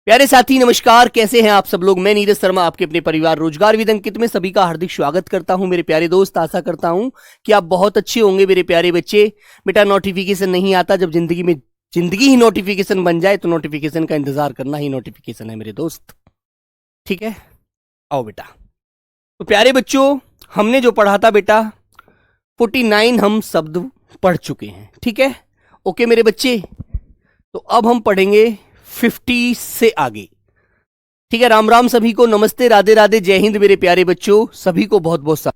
प्यारे साथी नमस्कार, कैसे हैं आप सब लोग। मैं नीरज शर्मा आपके अपने परिवार रोजगार विद अंकित में सभी का हार्दिक स्वागत करता हूं। मेरे प्यारे दोस्त, आशा करता हूं कि आप बहुत अच्छे होंगे मेरे प्यारे बच्चे। बेटा, नोटिफिकेशन नहीं आता, जब जिंदगी ही नोटिफिकेशन बन जाए तो नोटिफिकेशन का इंतजार करना ही नोटिफिकेशन है मेरे दोस्त। ठीक है, आओ बेटा। तो प्यारे बच्चों, हमने जो पढ़ा था बेटा 49 हम शब्द पढ़ चुके हैं। ठीक है, ओके मेरे बच्चे। तो अब हम पढ़ेंगे 50 से आगे। ठीक है, राम राम सभी को, नमस्ते, राधे राधे, जय हिंद मेरे प्यारे बच्चों, सभी को बहुत बहुत सा।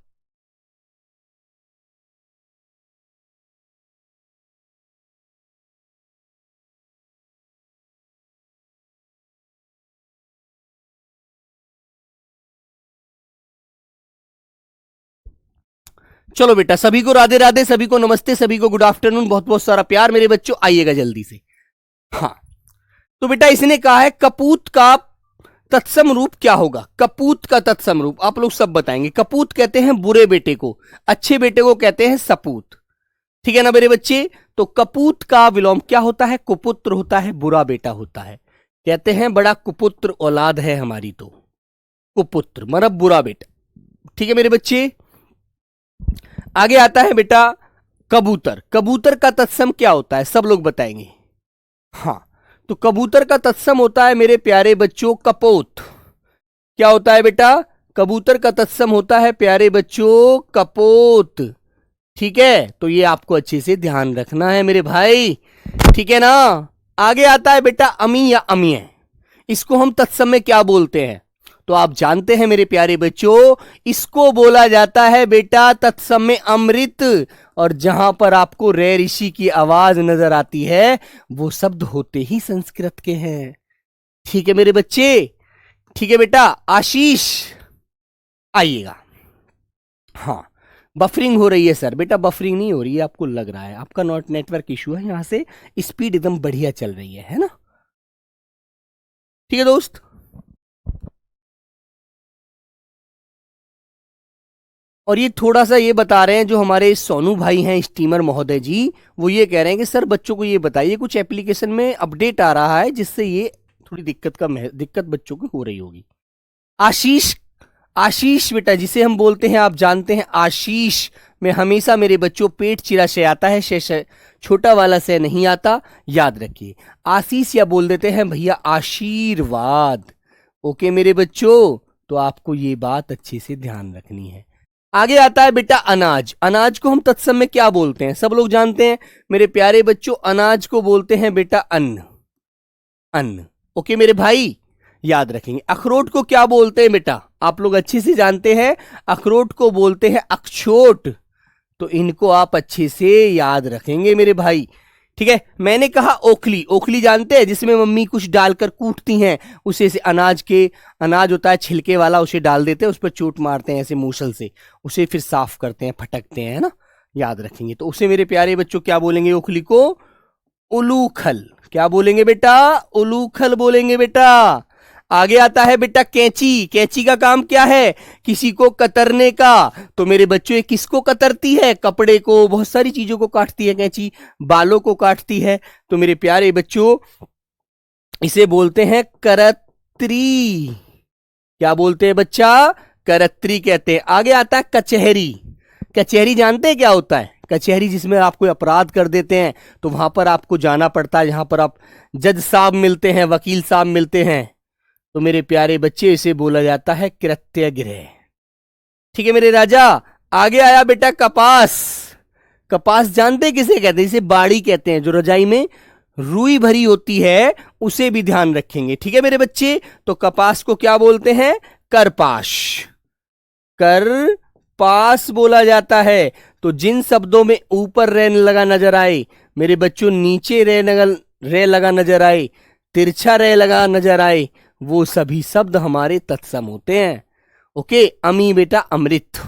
चलो बेटा, सभी को राधे राधे, सभी को नमस्ते, सभी को गुड आफ्टरनून, बहुत बहुत सारा प्यार मेरे बच्चों। आइएगा जल्दी से। हाँ, तो बेटा इसने कहा है कपूत का तत्सम रूप क्या होगा। कपूत का तत्सम रूप आप लोग सब बताएंगे। कपूत कहते हैं बुरे बेटे को, अच्छे बेटे को कहते हैं सपूत। ठीक है ना मेरे बच्चे। तो कपूत का विलोम क्या होता है? कुपुत्र होता है, बुरा बेटा होता है। कहते हैं बड़ा कुपुत्र औलाद है हमारी, तो कुपुत्र मतलब बुरा बेटा। ठीक है मेरे बच्चे। आगे आता है बेटा कबूतर। कबूतर का तत्सम क्या होता है, सब लोग बताएंगे। हाँ, तो कबूतर का तत्सम होता है मेरे प्यारे बच्चों कपोत। क्या होता है बेटा? कबूतर का तत्सम होता है प्यारे बच्चों कपोत। ठीक है, तो ये आपको अच्छे से ध्यान रखना है मेरे भाई। ठीक है ना। आगे आता है बेटा अमी या अमीय। इसको हम तत्सम में क्या बोलते हैं? तो आप जानते हैं मेरे प्यारे बच्चों, इसको बोला जाता है बेटा तत्सम में अमृत। और जहां पर आपको रे ऋषि की आवाज नजर आती है वो शब्द होते ही संस्कृत के हैं। ठीक है मेरे बच्चे। ठीक है बेटा। आशीष आइएगा। हाँ, बफरिंग हो रही है सर। बेटा बफरिंग नहीं हो रही है, आपको लग रहा है, आपका नॉट नेटवर्क इशू है। यहां से स्पीड एकदम बढ़िया चल रही है ना। ठीक है दोस्त। और ये थोड़ा सा ये बता रहे हैं जो हमारे सोनू भाई हैं स्टीमर महोदय जी, वो ये कह रहे हैं कि सर बच्चों को ये बताइए कुछ एप्लीकेशन में अपडेट आ रहा है जिससे ये थोड़ी दिक्कत बच्चों को हो रही होगी। आशीष, आशीष बेटा जिसे हम बोलते हैं, आप जानते हैं आशीष में हमेशा मेरे बच्चों पेट चिरा से आता है, से छोटा वाला से नहीं आता, याद रखिए। आशीष या बोल देते हैं भैया आशीर्वाद। ओके मेरे बच्चों, तो आपको ये बात अच्छे से ध्यान रखनी है। आगे आता है बेटा अनाज। अनाज को हम तत्सम में क्या बोलते हैं, सब लोग जानते हैं मेरे प्यारे बच्चों। अनाज को बोलते हैं बेटा अन्न। अन्न। ओके मेरे भाई, याद रखेंगे। अखरोट को क्या बोलते हैं बेटा? आप लोग अच्छे से जानते हैं, अखरोट को बोलते हैं अक्षोट। तो इनको आप अच्छे से याद रखेंगे मेरे भाई। ठीक है। मैंने कहा ओखली। ओखली जानते हैं, जिसमें मम्मी कुछ डालकर कूटती हैं, उसे से अनाज होता है छिलके वाला, उसे डाल देते हैं, उस पर चोट मारते हैं ऐसे मूसल से, उसे फिर साफ करते हैं, फटकते हैं, है ना। याद रखेंगे। तो उसे मेरे प्यारे बच्चों क्या बोलेंगे? ओखली को उलूखल। क्या बोलेंगे बेटा? उलूखल बोलेंगे बेटा। आगे आता है बेटा कैंची। कैंची का काम क्या है? किसी को कतरने का। तो मेरे बच्चों ये किसको कतरती है? कपड़े को, बहुत सारी चीजों को काटती है कैंची, बालों को काटती है। तो मेरे प्यारे बच्चों इसे बोलते हैं करत्री। क्या बोलते हैं बच्चा? करत्री कहते हैं। आगे आता है कचहरी। कचहरी जानते हैं क्या होता है? कचहरी जिसमें आप कोई अपराध कर देते हैं तो वहां पर आपको जाना पड़ता है, जहां पर आप जज साहब मिलते हैं, वकील साहब मिलते हैं। तो मेरे प्यारे बच्चे इसे बोला जाता है कृत्यगृह। ठीक है मेरे राजा। आगे आया बेटा कपास। कपास जानते किसे कहते हैं? इसे बाड़ी कहते हैं। जो रजाई में रुई भरी होती है उसे भी ध्यान रखेंगे। ठीक है मेरे बच्चे। तो कपास को क्या बोलते हैं? करपाश। करपास बोला जाता है। तो जिन शब्दों में ऊपर रे लगा नजर आए मेरे बच्चों, नीचे रे लगा नजर आए, तिरछा रे लगा नजर आए, वो सभी शब्द हमारे तत्सम होते हैं। ओके। अमी बेटा अमृत।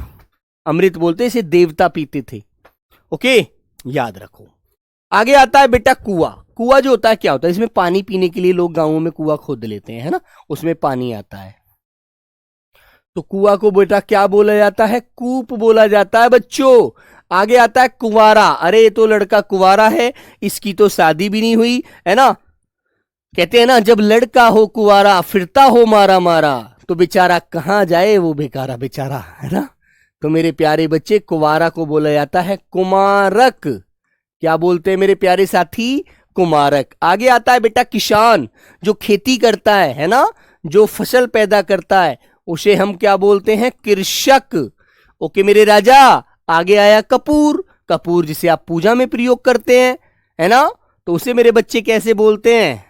अमृत बोलते इसे देवता पीते थे। ओके, याद रखो। आगे आता है बेटा कुआ। कुआ जो होता है क्या होता है? इसमें पानी पीने के लिए लोग गांवों में कुआ खोद लेते हैं, है ना, उसमें पानी आता है। तो कुआ को बेटा क्या बोला जाता है? कूप बोला जाता है बच्चों। आगे आता है कुंवारा। अरे ये तो लड़का कुंवारा है, इसकी तो शादी भी नहीं हुई, है ना। कहते हैं ना, जब लड़का हो कुंवारा फिरता हो मारा मारा, तो बेचारा कहाँ जाए वो बेकारा बेचारा, है ना। तो मेरे प्यारे बच्चे, कुंवारा को बोला जाता है कुमारक। क्या बोलते हैं मेरे प्यारे साथी? कुमारक। आगे आता है बेटा किसान, जो खेती करता है ना, जो फसल पैदा करता है, उसे हम क्या बोलते हैं? कृषक। ओके मेरे राजा। आगे आया कपूर। कपूर जिसे आप पूजा में प्रयोग करते हैं, है ना, तो उसे मेरे बच्चे कैसे बोलते हैं?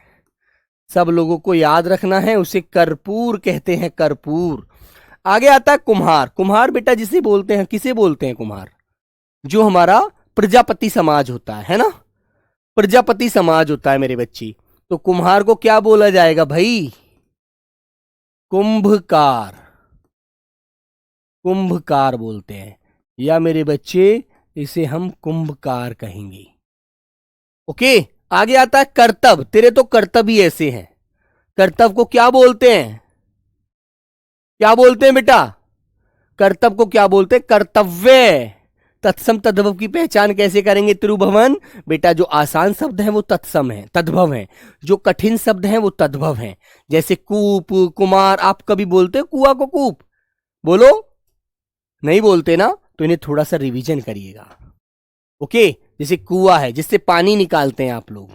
सब लोगों को याद रखना है, उसे कर्पूर कहते हैं, कर्पूर। आगे आता है कुम्हार। कुम्हार बेटा जिसे बोलते हैं, किसे बोलते हैं कुम्हार? जो हमारा प्रजापति समाज होता है ना, प्रजापति समाज होता है मेरे बच्ची। तो कुम्हार को क्या बोला जाएगा भाई? कुंभकार। कुंभकार बोलते हैं, या मेरे बच्चे इसे हम कुंभकार कहेंगे। ओके। आगे आता है कर्तव्य। तेरे तो कर्तव्य ही ऐसे हैं। कर्तव्य को क्या बोलते हैं? क्या बोलते हैं बेटा? कर्तव्य को क्या बोलते हैं? कर्तव्य। तत्सम तद्भव की पहचान कैसे करेंगे त्रिभुवन? बेटा जो आसान शब्द है वो तत्सम है, तद्भव है। जो कठिन शब्द है वो तद्भव है। जैसे कूप, कुमार। आप कभी बोलते हो कुआ को कूप? बोलो, नहीं बोलते ना, तो इन्हें थोड़ा सा रिवीजन करिएगा। ओके। जैसे कुआ है जिससे पानी निकालते हैं आप लोग,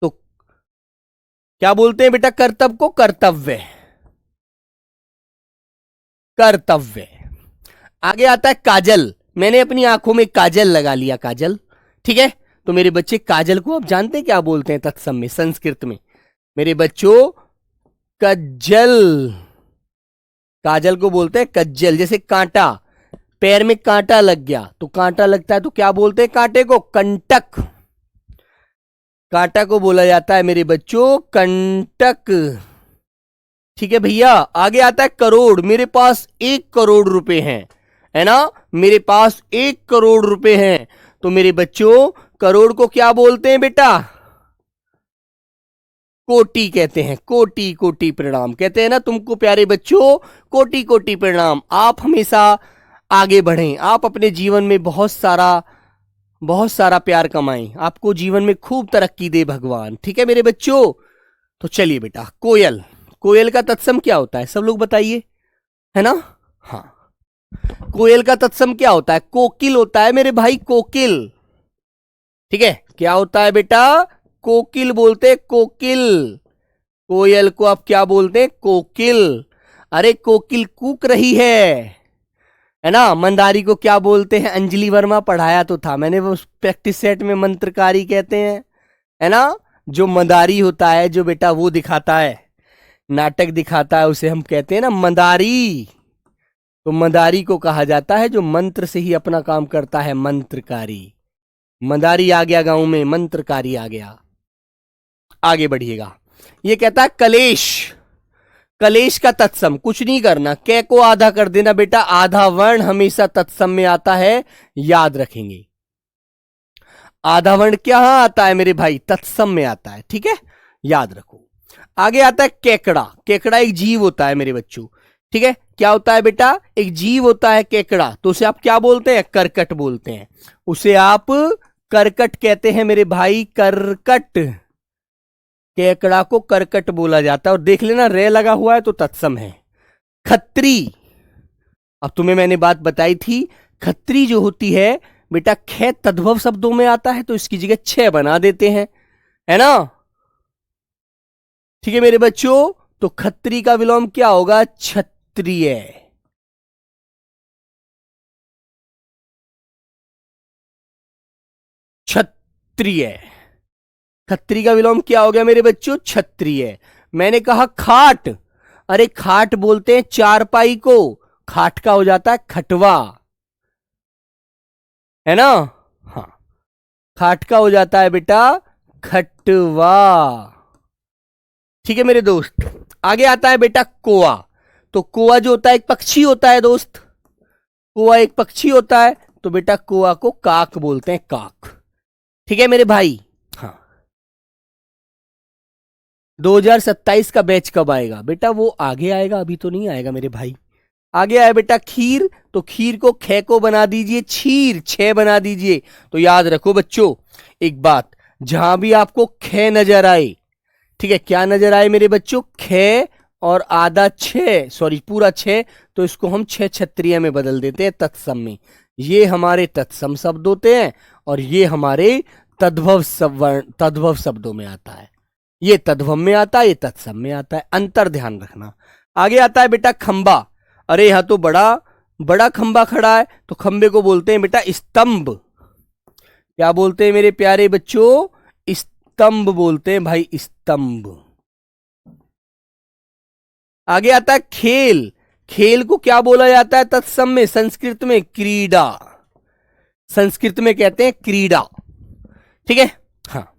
तो क्या बोलते हैं बेटा कर्तव्य को? कर्तव्य। कर्तव्य। आगे आता है काजल। मैंने अपनी आंखों में काजल लगा लिया, काजल। ठीक है। तो मेरे बच्चे काजल को आप जानते हैं क्या बोलते हैं तत्सम में, संस्कृत में? मेरे बच्चों, कज्जल। काजल को बोलते हैं कज्जल। जैसे कांटा, पैर में कांटा लग गया, तो कांटा लगता है तो क्या बोलते हैं कांटे को? कंटक। कांटा को बोला जाता है मेरे बच्चों कंटक। ठीक है भैया। आगे आता है करोड़। मेरे पास 1 करोड़ रुपए हैं, है ना, मेरे पास 1 करोड़ रुपए हैं। तो मेरे बच्चों, करोड़ को क्या बोलते हैं बेटा? कोटि कहते हैं। कोटि कोटि प्रणाम कहते हैं ना तुमको प्यारे बच्चों, कोटि कोटि प्रणाम। आप हमेशा आगे बढ़ें, आप अपने जीवन में बहुत सारा प्यार कमाएं, आपको जीवन में खूब तरक्की दे भगवान। ठीक है मेरे बच्चों। तो चलिए बेटा, कोयल। कोयल का तत्सम क्या होता है? सब लोग बताइए, है ना। हाँ, कोयल का तत्सम क्या होता है? कोकिल होता है मेरे भाई, कोकिल। ठीक है। क्या होता है बेटा? कोकिल बोलते हैं, कोकिल। कोयल को आप क्या बोलते हैं? कोकिल। अरे कोकिल कूक रही है ना। मंदारी को क्या बोलते हैं? अंजलि वर्मा पढ़ाया तो था मैंने, वो प्रैक्टिस सेट में मंत्रकारी कहते हैं, है ना। जो मंदारी होता है, जो बेटा वो दिखाता है, नाटक दिखाता है, उसे हम कहते हैं ना मंदारी। तो मंदारी को कहा जाता है जो मंत्र से ही अपना काम करता है, मंत्रकारी। मंदारी आ गया गांव में, मंत्रकारी आ गया। आगे बढ़िएगा। ये कहता है कलेश। कलेश का तत्सम कुछ नहीं करना, कै को आधा कर देना बेटा। आधा वर्ण हमेशा तत्सम में आता है, याद रखेंगे। आधा वर्ण क्या आता है मेरे भाई? तत्सम में आता है। ठीक है, याद रखो। आगे आता है केकड़ा। केकड़ा एक जीव होता है मेरे बच्चों। ठीक है, क्या होता है बेटा? एक जीव होता है केकड़ा। तो उसे आप क्या बोलते हैं? करकट बोलते हैं। उसे आप करकट कहते हैं मेरे भाई, करकट। केकड़ा को करकट बोला जाता है। और देख लेना, रे लगा हुआ है तो तत्सम है। खत्री। अब तुम्हें मैंने बात बताई थी, खत्री जो होती है बेटा, खे तद्भव शब्दों में आता है, तो इसकी जगह छह बना देते हैं, है ना। ठीक है मेरे बच्चों। तो खत्री का विलोम क्या होगा? क्षत्रिय। क्षत्रिय। खत्री का विलोम क्या हो गया मेरे बच्चों? क्षत्रिय। मैंने कहा खाट। अरे खाट बोलते हैं चारपाई को, खाट का हो जाता है खटवा, है ना। हाँ, खाट का हो जाता है बेटा खटवा। ठीक है मेरे दोस्त। आगे आता है बेटा कोआ। तो कोआ जो होता है एक पक्षी होता है दोस्त। कोआ एक पक्षी होता है, तो बेटा कोआ को काक बोलते हैं, काक। ठीक है मेरे भाई। हाँ, 2027 का बैच कब आएगा बेटा? वो आगे आएगा, अभी तो नहीं आएगा मेरे भाई। आगे आया बेटा खीर। तो खीर को खे को बना दीजिए छीर, छह बना दीजिए। तो याद रखो बच्चों एक बात, जहां भी आपको खे नजर आए, ठीक है, क्या नजर आए मेरे बच्चों? खे और आधा छह, सॉरी पूरा छह, तो इसको हम छह क्षत्रिय में बदल देते हैं तत्सम में। ये हमारे तत्सम शब्द होते हैं और ये हमारे तद्भव शब्दों में आता है। ये तद्भव में आता है, ये तत्सम में आता है, अंतर ध्यान रखना। आगे आता है बेटा खंबा। अरे यहां तो बड़ा बड़ा खंबा खड़ा है, तो खंबे को बोलते हैं बेटा स्तंभ। क्या बोलते हैं मेरे प्यारे बच्चों? स्तंभ बोलते हैं भाई, स्तंभ। आगे आता है खेल। खेल को क्या बोला जाता है तत्सम में? संस्कृत में क्रीडा। संस्कृत में कहते हैं क्रीडा। ठीक है, हाँ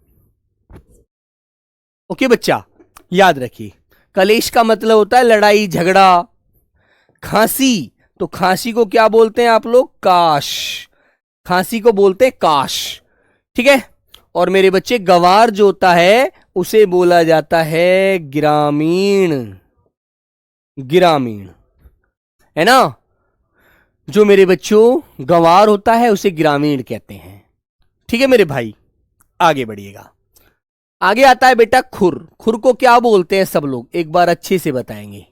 ओके बच्चा, याद रखिए। कलेश का मतलब होता है लड़ाई झगड़ा। खांसी, तो खांसी को क्या बोलते हैं आप लोग? काश। खांसी को बोलते हैं काश। ठीक है, और मेरे बच्चे गवार जो होता है उसे बोला जाता है ग्रामीण। ग्रामीण है ना, जो मेरे बच्चों गंवार होता है उसे ग्रामीण कहते हैं। ठीक है मेरे भाई, आगे बढ़िएगा। आगे आता है बेटा खुर। खुर को क्या बोलते हैं सब लोग? एक बार अच्छे से बताएंगे।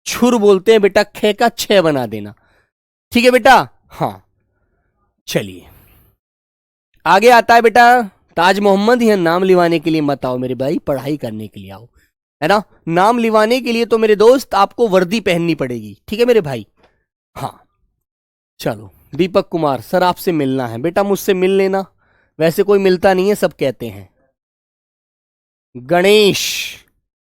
छुर बोलते हैं बेटा, खे का छह बना देना। ठीक है बेटा, हाँ चलिए। आगे आता है बेटा ताज मोहम्मद। यह नाम लिवाने के लिए मत आओ मेरे भाई, पढ़ाई करने के लिए आओ, है ना। नाम लिवाने के लिए तो मेरे दोस्त आपको वर्दी पहननी पड़ेगी। ठीक है मेरे भाई, हाँ चलो। दीपक कुमार सर आपसे मिलना है। बेटा मुझसे मिल लेना, वैसे कोई मिलता नहीं है, सब कहते हैं। गणेश,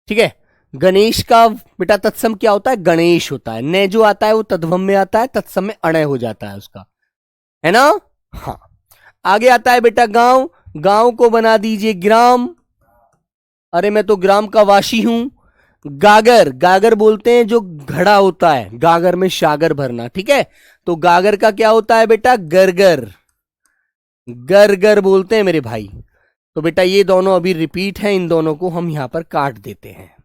ठीक है, गणेश का बेटा तत्सम क्या होता है? गणेश होता है। न जो आता है वो तद्भव में आता है, तत्सम में अणय हो जाता है उसका, है ना। हाँ, आगे आता है बेटा गांव। गांव को बना दीजिए ग्राम। अरे मैं तो ग्राम का वासी हूं। गागर, गागर बोलते हैं जो घड़ा होता है, गागर में सागर भरना। ठीक है, तो गागर का क्या होता है बेटा? गरगर। गरगर बोलते हैं मेरे भाई। तो बेटा ये दोनों अभी रिपीट हैं, इन दोनों को हम यहां पर काट देते हैं।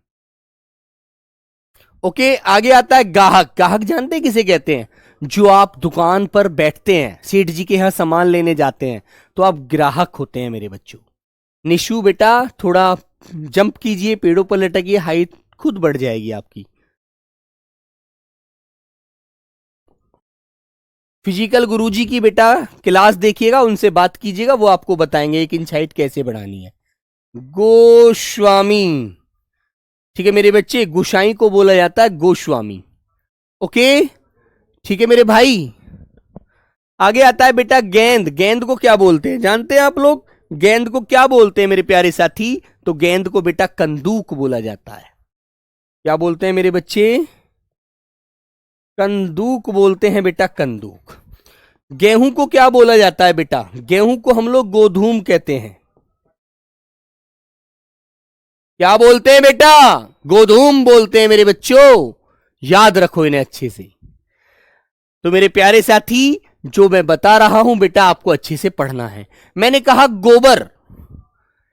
ओके, आगे आता है गाहक। गाहक जानते हैं किसे कहते हैं? जो आप दुकान पर बैठते हैं, सेठ जी के यहां सामान लेने जाते हैं, तो आप ग्राहक होते हैं मेरे बच्चों। निशु बेटा थोड़ा जंप कीजिए, पेड़ों पर लटकिए, हाइट खुद बढ़ जाएगी आपकी। फिजिकल गुरुजी की बेटा क्लास देखिएगा, उनसे बात कीजिएगा, वो आपको बताएंगे 1 इंच हाइट कैसे बढ़ानी है। गोस्वामी, ठीक है मेरे बच्चे, गोसाई को बोला जाता है गोस्वामी। ओके, ठीक है मेरे भाई। आगे आता है बेटा गेंद। गेंद को क्या बोलते हैं जानते हैं आप लोग? गेंद को क्या बोलते हैं मेरे प्यारे साथी? तो गेंद को बेटा कंदूक बोला जाता है। क्या बोलते हैं मेरे बच्चे? कंदूक बोलते हैं बेटा, कंदूक। गेहूं को क्या बोला जाता है बेटा? गेहूं को हम लोग गोधूम कहते हैं। क्या बोलते हैं बेटा? गोधूम बोलते हैं मेरे बच्चों, याद रखो इन्हें अच्छे से। तो मेरे प्यारे साथी, जो मैं बता रहा हूं बेटा आपको अच्छे से पढ़ना है। मैंने कहा गोबर,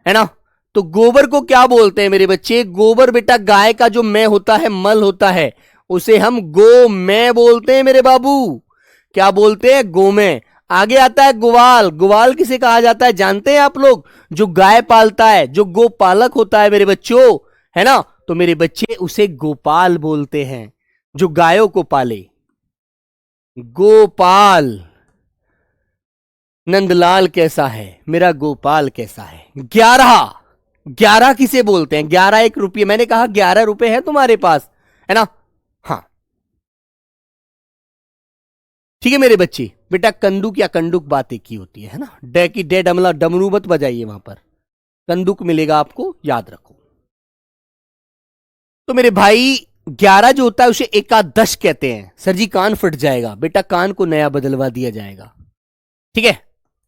है ना, तो गोबर को क्या बोलते हैं मेरे बच्चे? गोबर बेटा गाय का जो मैं होता है, मल होता है, उसे हम गो मैं बोलते हैं मेरे बाबू। क्या बोलते हैं? गोमय। आगे आता है ग्वाल। ग्वाल किसे कहा जाता है जानते हैं आप लोग? जो गाय पालता है, जो गोपालक होता है मेरे बच्चों, है ना। तो मेरे बच्चे उसे गोपाल बोलते हैं, जो गायों को पाले। गोपाल। नंदलाल कैसा है? मेरा गोपाल कैसा है? 11। 11 किसे बोलते हैं? 11 1 रुपये। मैंने कहा 11 रुपए है तुम्हारे पास, है ना। हाँ ठीक है मेरे बच्चे। बेटा कंदुक या कंडुक बात एक ही होती है ना। डे की डे डमला डमरू मत बजाइए, वहां पर कंदुक मिलेगा आपको, याद रखो। तो मेरे भाई 11 जो होता है उसे एकादश कहते हैं। सर जी कान फट जाएगा। बेटा कान को नया बदलवा दिया जाएगा, ठीक है।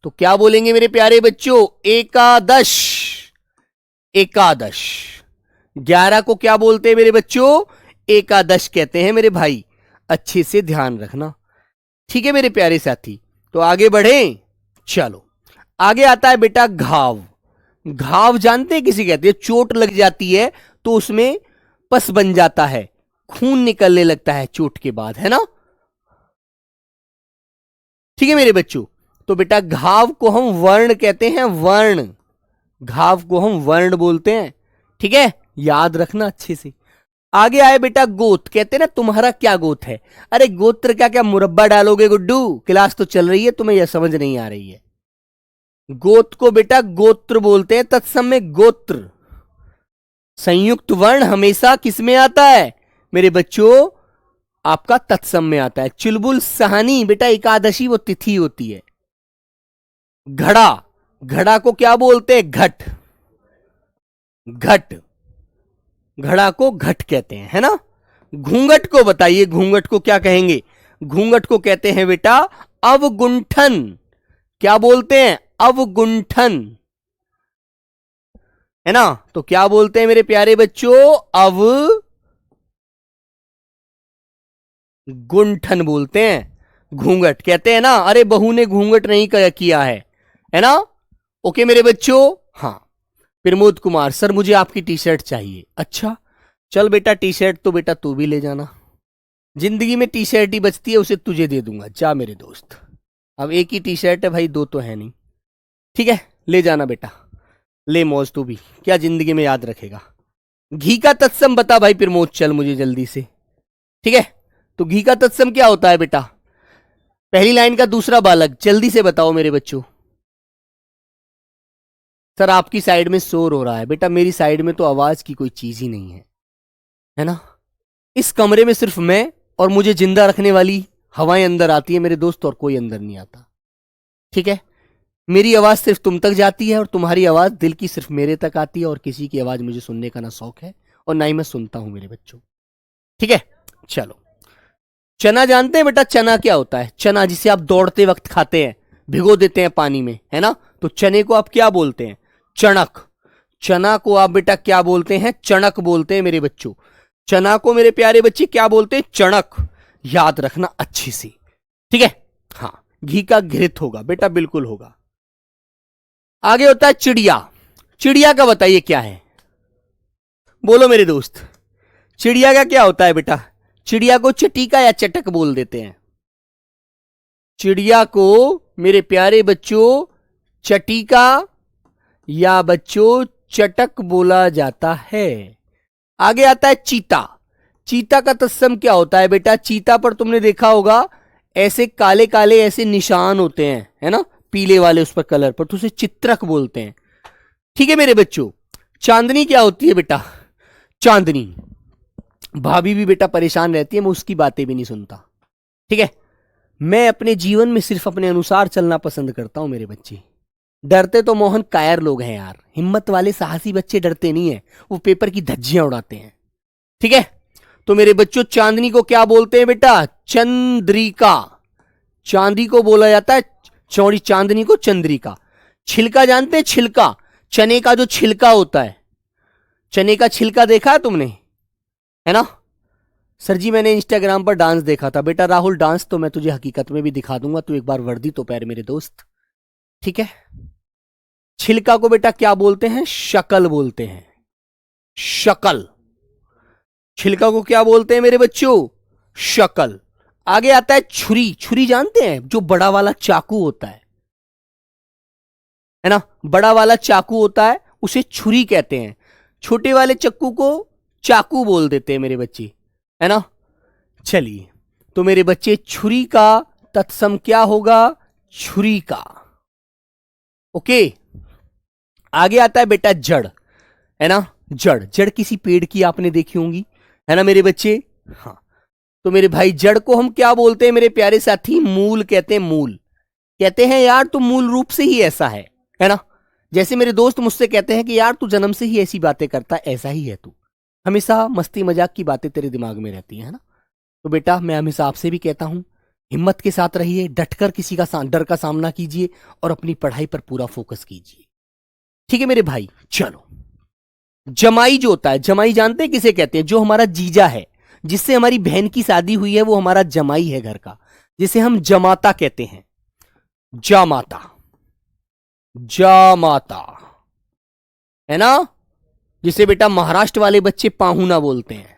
तो क्या बोलेंगे मेरे प्यारे बच्चों? एकादश। एकादश। 11 को क्या बोलते हैं मेरे बच्चों? एकादश कहते हैं मेरे भाई, अच्छे से ध्यान रखना, ठीक है मेरे प्यारे साथी। तो आगे बढ़ें, चलो। आगे आता है बेटा घाव। घाव जानते हैं किसे कहते हैं? चोट लग जाती है तो उसमें पस बन जाता है, खून निकलने लगता है चोट के बाद, है ना। ठीक है मेरे बच्चों। तो बेटा घाव को हम वर्ण कहते हैं, वर्ण। घाव को हम वर्ण बोलते हैं, ठीक है, याद रखना अच्छे से। आगे आए बेटा गोत, कहते हैं ना तुम्हारा क्या गोत है। अरे गोत्र क्या, क्या मुरब्बा डालोगे गुड्डू, क्लास तो चल रही है, तुम्हें यह समझ नहीं आ रही है। गोत को बेटा गोत्र बोलते हैं, तत्सम में गोत्र। संयुक्त वर्ण हमेशा किसमें आता है मेरे बच्चों, आपका तत्सम में आता है। चुलबुल सहानी बेटा एकादशी वो तिथि होती है। घड़ा, घड़ा को क्या बोलते हैं, घट, घट, घड़ा को घट कहते हैं, है ना। घूंघट को बताइए, घूंघट को क्या कहेंगे, घूंघट को कहते हैं बेटा अवगुंठन। क्या बोलते हैं, अवगुंठन, है ना। तो क्या बोलते हैं मेरे प्यारे बच्चों, अवगुंठन बोलते हैं। घूंघट कहते हैं ना, अरे बहू ने घूंघट नहीं किया है ना। ओके मेरे बच्चों। हाँ, प्रमोद कुमार सर मुझे आपकी टी शर्ट चाहिए। अच्छा चल बेटा, टी शर्ट तो बेटा तू भी ले जाना, जिंदगी में टी शर्ट ही बचती है, उसे तुझे दे दूंगा, जा मेरे दोस्त। अब एक ही टी शर्ट है भाई, दो तो है नहीं, ठीक है ले जाना बेटा, ले मौज तू भी, क्या जिंदगी में याद रखेगा। घी का तत्सम बता भाई प्रमोद, चल मुझे जल्दी से, ठीक है। तो घी का तत्सम क्या होता है बेटा, पहली लाइन का दूसरा बालक, जल्दी से बताओ मेरे बच्चों। सर आपकी साइड में शोर हो रहा है बेटा, मेरी साइड में तो आवाज की कोई चीज ही नहीं है ना। इस कमरे में सिर्फ मैं और मुझे जिंदा रखने वाली हवाएं अंदर आती है मेरे दोस्त, और कोई अंदर नहीं आता, ठीक है। मेरी आवाज सिर्फ तुम तक जाती है और तुम्हारी आवाज दिल की सिर्फ मेरे तक आती है, और किसी की आवाज मुझे सुनने का ना शौक है और ना ही मैं सुनता हूं मेरे बच्चों, ठीक है। चलो, चना जानते हैं बेटा, चना क्या होता है, चना जिसे आप दौड़ते वक्त खाते हैं, भिगो देते हैं पानी में, है ना। तो चने को आप क्या बोलते हैं, चणक। चना को आप बेटा क्या बोलते हैं, चणक बोलते हैं मेरे बच्चों। चना को मेरे प्यारे बच्चे क्या बोलते हैं, चणक, याद रखना अच्छी सी, ठीक है। हाँ, घी का घृत होगा बेटा, बिल्कुल होगा। आगे होता है चिड़िया। चिड़िया का बताइए क्या है, बोलो मेरे दोस्त, चिड़िया का क्या होता है बेटा। चिड़िया को चटीका या चटक बोल देते हैं। चिड़िया को मेरे प्यारे बच्चों चटीका या बच्चों चटक बोला जाता है। आगे आता है चीता। चीता का तत्सम क्या होता है बेटा, चीता पर तुमने देखा होगा ऐसे काले काले ऐसे निशान होते हैं, है ना, पीले वाले उस पर कलर पर, तो उसे चित्रक बोलते हैं, ठीक है मेरे बच्चों। चांदनी क्या होती है बेटा, चांदनी, भाभी भी बेटा परेशान रहती है, मैं उसकी बातें भी नहीं सुनता, ठीक है। मैं अपने जीवन में सिर्फ अपने अनुसार चलना पसंद करता हूं मेरे बच्चे। डरते तो मोहन कायर लोग हैं यार, हिम्मत वाले साहसी बच्चे डरते नहीं है, वो पेपर की धज्जियां उड़ाते हैं, ठीक है। तो मेरे बच्चों चांदनी को क्या बोलते हैं बेटा, चंद्रिका। चांदी को बोला जाता है चौड़ी, चांदनी को चंद्रिका। छिलका जानते हैं, छिलका, चने का जो छिलका होता है, चने का छिलका देखा है तुमने, है ना। सर जी मैंने इंस्टाग्राम पर डांस देखा था बेटा, राहुल डांस तो मैं तुझे हकीकत में भी दिखा दूंगा, तू एक बार वर्दी तो पैर मेरे दोस्त, ठीक है। छिलका को बेटा क्या बोलते हैं, शकल बोलते हैं, शकल। छिलका को क्या बोलते हैं मेरे बच्चों, शकल। आगे आता है छुरी। छुरी जानते हैं, जो बड़ा वाला चाकू होता है ना, बड़ा वाला चाकू होता है उसे छुरी कहते हैं, छोटे वाले चक्कू को चाकू बोल देते हैं मेरे बच्चे, है ना। चलिए, तो मेरे बच्चे छुरी का तत्सम क्या होगा, छुरी का, ओके। आगे आता है बेटा जड़, है ना। जड़, जड़ किसी पेड़ की आपने देखी होंगी, है ना मेरे बच्चे। हाँ, तो मेरे भाई जड़ को हम क्या बोलते हैं मेरे प्यारे साथी, मूल कहते हैं। मूल कहते हैं यार तू मूल रूप से ही ऐसा है ना। जैसे मेरे दोस्त मुझसे कहते हैं कि यार तू जन्म से ही ऐसी बातें करता है, ऐसा ही है तू, हमेशा मस्ती मजाक की बातें तेरे दिमाग में रहती है ना। तो बेटा मैं हमेशा आपसे भी कहता हूं, हिम्मत के साथ रहिए, डटकर किसी का डर का सामना कीजिए और अपनी पढ़ाई पर पूरा फोकस कीजिए, ठीक है मेरे भाई। चलो, जमाई जो होता है, जमाई जानते हैं किसे कहते हैं, जो हमारा जीजा है, जिससे हमारी बहन की शादी हुई है, वो हमारा जमाई है घर का, जिसे हम जमाता कहते हैं। जामाता, जामाता, है ना, जिसे बेटा महाराष्ट्र वाले बच्चे पाहुना बोलते हैं,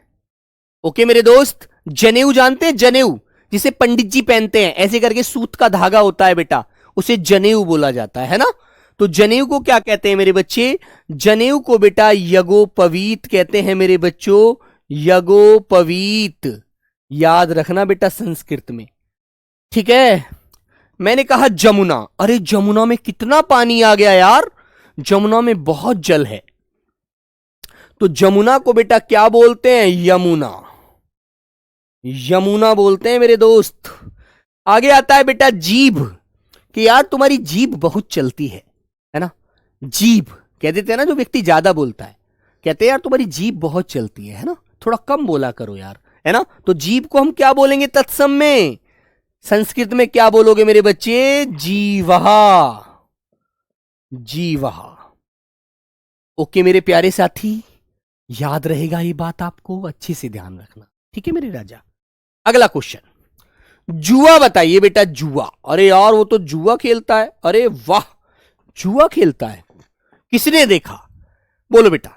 ओके मेरे दोस्त। जनेऊ जानते हैं, जनेऊ जिसे पंडित जी पहनते हैं, ऐसे करके सूत का धागा होता है बेटा, उसे जनेऊ बोला जाता है ना। तो जनेऊ को क्या कहते हैं मेरे बच्चे? जनेऊ को बेटा यज्ञोपवीत कहते हैं मेरे बच्चों, यज्ञोपवीत। याद रखना बेटा संस्कृत में, ठीक है। मैंने कहा जमुना, अरे जमुना में कितना पानी आ गया यार, जमुना में बहुत जल है। तो जमुना को बेटा क्या बोलते हैं? यमुना, यमुना बोलते हैं मेरे दोस्त। आगे आता है बेटा जीभ, कि यार तुम्हारी जीभ बहुत चलती है ना। जीभ कह देते हैं ना, जो व्यक्ति ज्यादा बोलता है, कहते हैं यार तुम्हारी जीभ बहुत चलती है ना, थोड़ा कम बोला करो यार, है ना। तो जीभ को हम क्या बोलेंगे तत्सम में? संस्कृत में क्या बोलोगे मेरे बच्चे? जीवहा, जीवहा। ओके मेरे प्यारे साथी, याद रहेगा ये बात, आपको अच्छे से ध्यान रखना, ठीक है मेरे राजा। अगला क्वेश्चन, जुआ बताइए बेटा। जुआ, अरे यार वो तो जुआ खेलता है, अरे वाह जुआ खेलता है, किसने देखा? बोलो बेटा,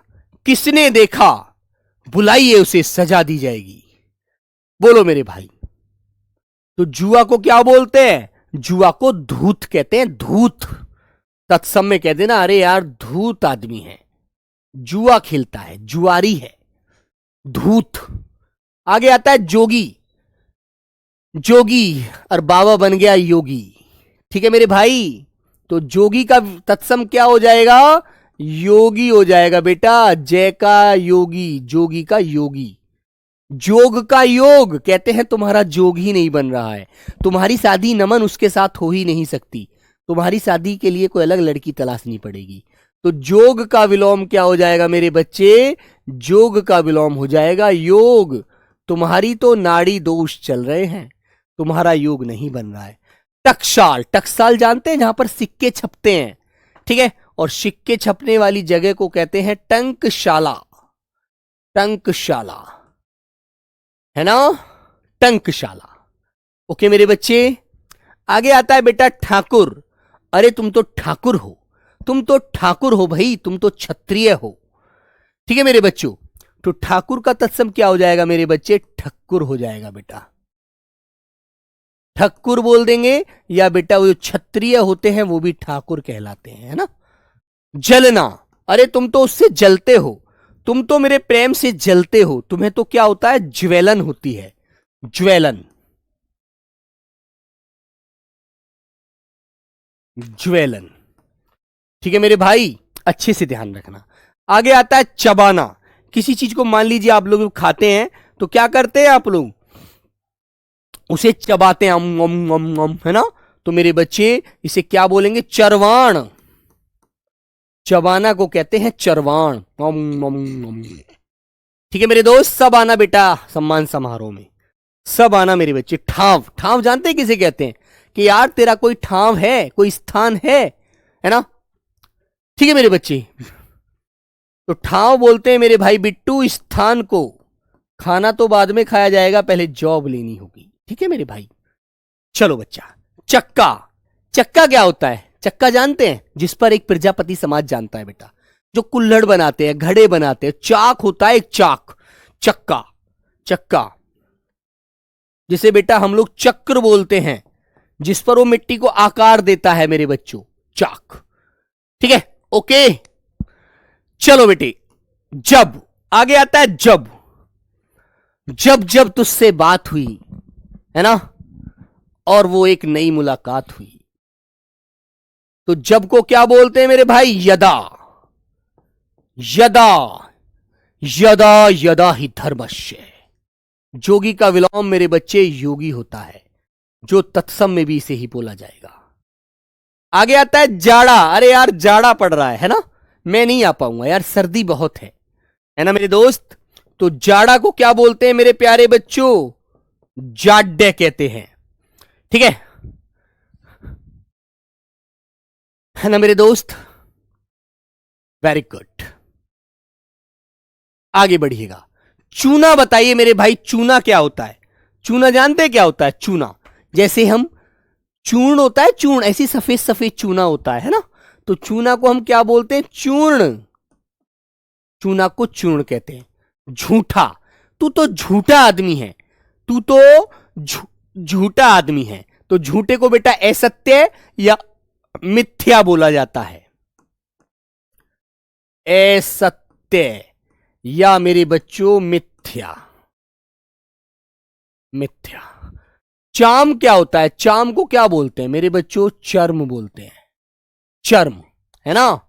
किसने देखा? बुलाइए उसे, सजा दी जाएगी। बोलो मेरे भाई। तो जुआ को क्या बोलते हैं? जुआ को धूत कहते हैं, धूत। तत्सम में कह देना, अरे यार धूत आदमी है, जुआ खेलता है, जुआरी है, धूत। आगे आता है जोगी, जोगी और बाबा बन गया योगी, ठीक है मेरे भाई। तो जोगी का तत्सम क्या हो जाएगा? योगी हो जाएगा बेटा। जय का योगी, जोगी का योगी। जोग का योग कहते हैं तुम्हारा जोग ही नहीं बन रहा है, तुम्हारी शादी नमन उसके साथ हो ही नहीं सकती, तुम्हारी शादी के लिए कोई अलग लड़की तलाशनी पड़ेगी। तो जोग का विलोम क्या हो जाएगा मेरे बच्चे? जोग का विलोम हो जाएगा योग। तुम्हारी तो नाड़ी दोष चल रहे हैं, तुम्हारा योग नहीं बन रहा है। टकसाल, टकसाल जानते हैं, जहां पर सिक्के छपते हैं, ठीक है। और सिक्के छपने वाली जगह को कहते हैं टंकशाला, टंकशाला है ना, टंकशाला। ओके मेरे बच्चे। आगे आता है बेटा ठाकुर, अरे तुम तो ठाकुर हो, तुम तो ठाकुर हो भाई, तुम तो क्षत्रिय हो, ठीक है मेरे बच्चों। तो ठाकुर का तत्सम क्या हो जाएगा मेरे बच्चे? ठक्कुर हो जाएगा बेटा, ठक्कुर बोल देंगे। या बेटा वो जो क्षत्रिय होते हैं वो भी ठाकुर कहलाते हैं, है ना। जलना, अरे तुम तो उससे जलते हो, तुम तो मेरे प्रेम से जलते हो, तुम्हें तो क्या होता है? ज्वेलन होती है, ज्वेलन, ज्वेलन, ठीक है मेरे भाई, अच्छे से ध्यान रखना। आगे आता है चबाना, किसी चीज को मान लीजिए आप लोग खाते हैं तो क्या करते हैं आप लोग? उसे चबाते हैं, अम अम अम अम, है ना। तो मेरे बच्चे इसे क्या बोलेंगे? चरवाण। चबाना को कहते हैं चरवाण, अम अम अम, ठीक है मेरे दोस्त। सब आना बेटा सम्मान समारोह में, सब आना मेरे बच्चे। ठाव, ठाव जानते हैं किसे कहते हैं? कि यार तेरा कोई ठाव है, कोई स्थान है ना, ठीक है मेरे बच्चे। तो ठाव बोलते हैं मेरे भाई बिट्टू स्थान को, खाना तो बाद में खाया जाएगा, पहले जॉब लेनी होगी, ठीक है मेरे भाई। चलो बच्चा, चक्का, चक्का क्या होता है? चक्का जानते हैं, जिस पर एक प्रजापति समाज जानता है बेटा, जो कुल्हड़ बनाते हैं, घड़े बनाते हैं, चाक होता है एक चाक, चक्का, चक्का जिसे बेटा हम लोग चक्र बोलते हैं, जिस पर वो मिट्टी को आकार देता है मेरे बच्चों, चाक, ठीक है। ओके चलो बेटे, जब, आगे आता है जब, जब जब तुझसे बात हुई, है ना, और वो एक नई मुलाकात हुई। तो जब को क्या बोलते हैं मेरे भाई? यदा, यदा, यदा यदा ही धर्मस्य। जोगी का विलोम मेरे बच्चे योगी होता है, जो तत्सम में भी इसे ही बोला जाएगा। आगे आता है जाड़ा, अरे यार जाड़ा पड़ रहा है ना, मैं नहीं आ पाऊंगा यार, सर्दी बहुत है ना मेरे दोस्त। तो जाड़ा को क्या बोलते हैं मेरे प्यारे बच्चों? जाड्य कहते हैं, ठीक है ना मेरे दोस्त। वेरी गुड, आगे बढ़िएगा। चूना बताइए मेरे भाई, चूना क्या होता है? चूना जानते हैं क्या होता है? चूना जैसे हम चूर्ण होता है, चूर्ण ऐसी सफेद सफेद चूना होता है ना, तो चूना को हम क्या बोलते हैं? चूर्ण, चूना को चूर्ण कहते हैं। झूठा, तू तो झूठा आदमी है, तू तो झूठा आदमी है। तो झूठे को बेटा असत्य या मिथ्या बोला जाता है, असत्य या मेरे बच्चों मिथ्या। मिथ्या। चाम क्या होता है? चाम को क्या बोलते हैं मेरे बच्चों? चर्म बोलते हैं। चर्म, है ना।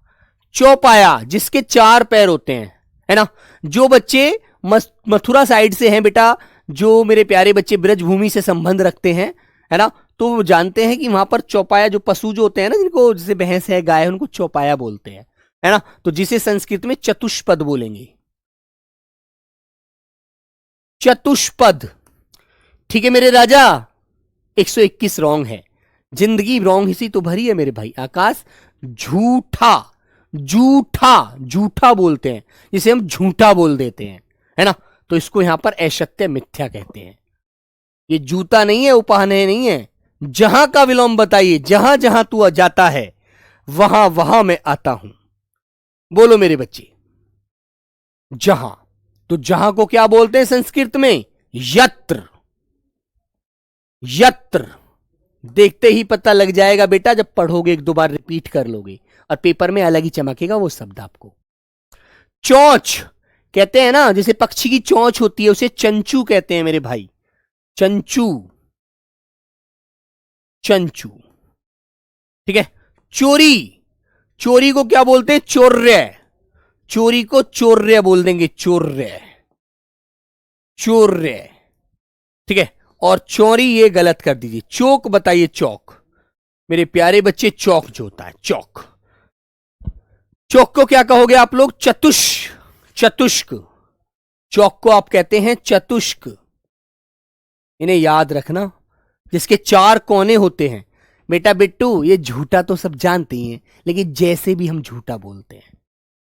चौपाया, जिसके 4 पैर होते हैं, है ना। जो बच्चे मथुरा साइड से हैं बेटा, जो मेरे प्यारे बच्चे ब्रजभूमि से संबंध रखते हैं, है ना, तो वो जानते हैं कि वहां पर चौपाया, जो पशु जो होते हैं ना, जिनको जैसे भैंस है, गाय है, उनको चौपाया बोलते हैं, है ना। तो जिसे संस्कृत में चतुष्पद बोलेंगे। चतुष्पद। ठीक है मेरे राजा। 121 रॉन्ग है। जिंदगी रॉन्ग ही सी तो भरी है मेरे भाई। आकाश, झूठा, झूठा, झूठा बोलते हैं, जिसे हम झूठा बोल देते हैं, है ना। तो इसको यहां पर असत्य, मिथ्या कहते हैं। ये जूता नहीं है, उपाहने नहीं है। जहां का विलोम बताइए, जहां जहां तू जाता है वहां वहां मैं आता हूं। बोलो मेरे बच्चे। जहां। तो जहां को क्या बोलते हैं संस्कृत में? यत्र। यत्र। देखते ही पता लग जाएगा बेटा, जब पढ़ोगे, 1-2 बार रिपीट कर लोगे और पेपर में अलग ही चमकेगा वो शब्द आपको। चोंच कहते हैं ना, जैसे पक्षी की चोंच होती है, उसे चंचू कहते हैं मेरे भाई। चंचू। चंचू। ठीक है। चोरी। चोरी को क्या बोलते हैं? चोर्य। चोरी को चोर्य बोल देंगे। चोर्य। चोर्य। ठीक है। और चोरी ये गलत कर दीजिए। चौक बताइए। चौक मेरे प्यारे बच्चे, चौक जो होता है, चौक। चौक को क्या कहोगे आप लोग? चतुष्क। चौक को आप कहते हैं चतुष्क। इन्हें याद रखना। जिसके 4 कोने होते हैं बेटा। बिट्टू, ये झूठा तो सब जानते ही हैं, लेकिन जैसे भी हम झूठा बोलते हैं,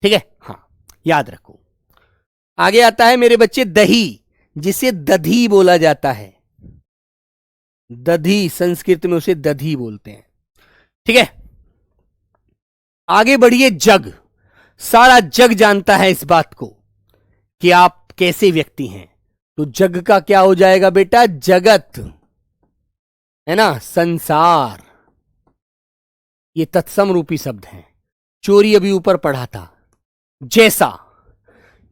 ठीक है। हां, याद रखो। आगे आता है मेरे बच्चे दही, जिसे दधी बोला जाता है। दधी, संस्कृत में उसे दधी बोलते हैं। ठीक है। आगे बढ़िए। जग। सारा जग जानता है इस बात को कि आप कैसे व्यक्ति हैं। तो जग का क्या हो जाएगा बेटा? जगत, है ना, संसार। ये तत्सम रूपी शब्द हैं। चोरी अभी ऊपर पढ़ा था। जैसा।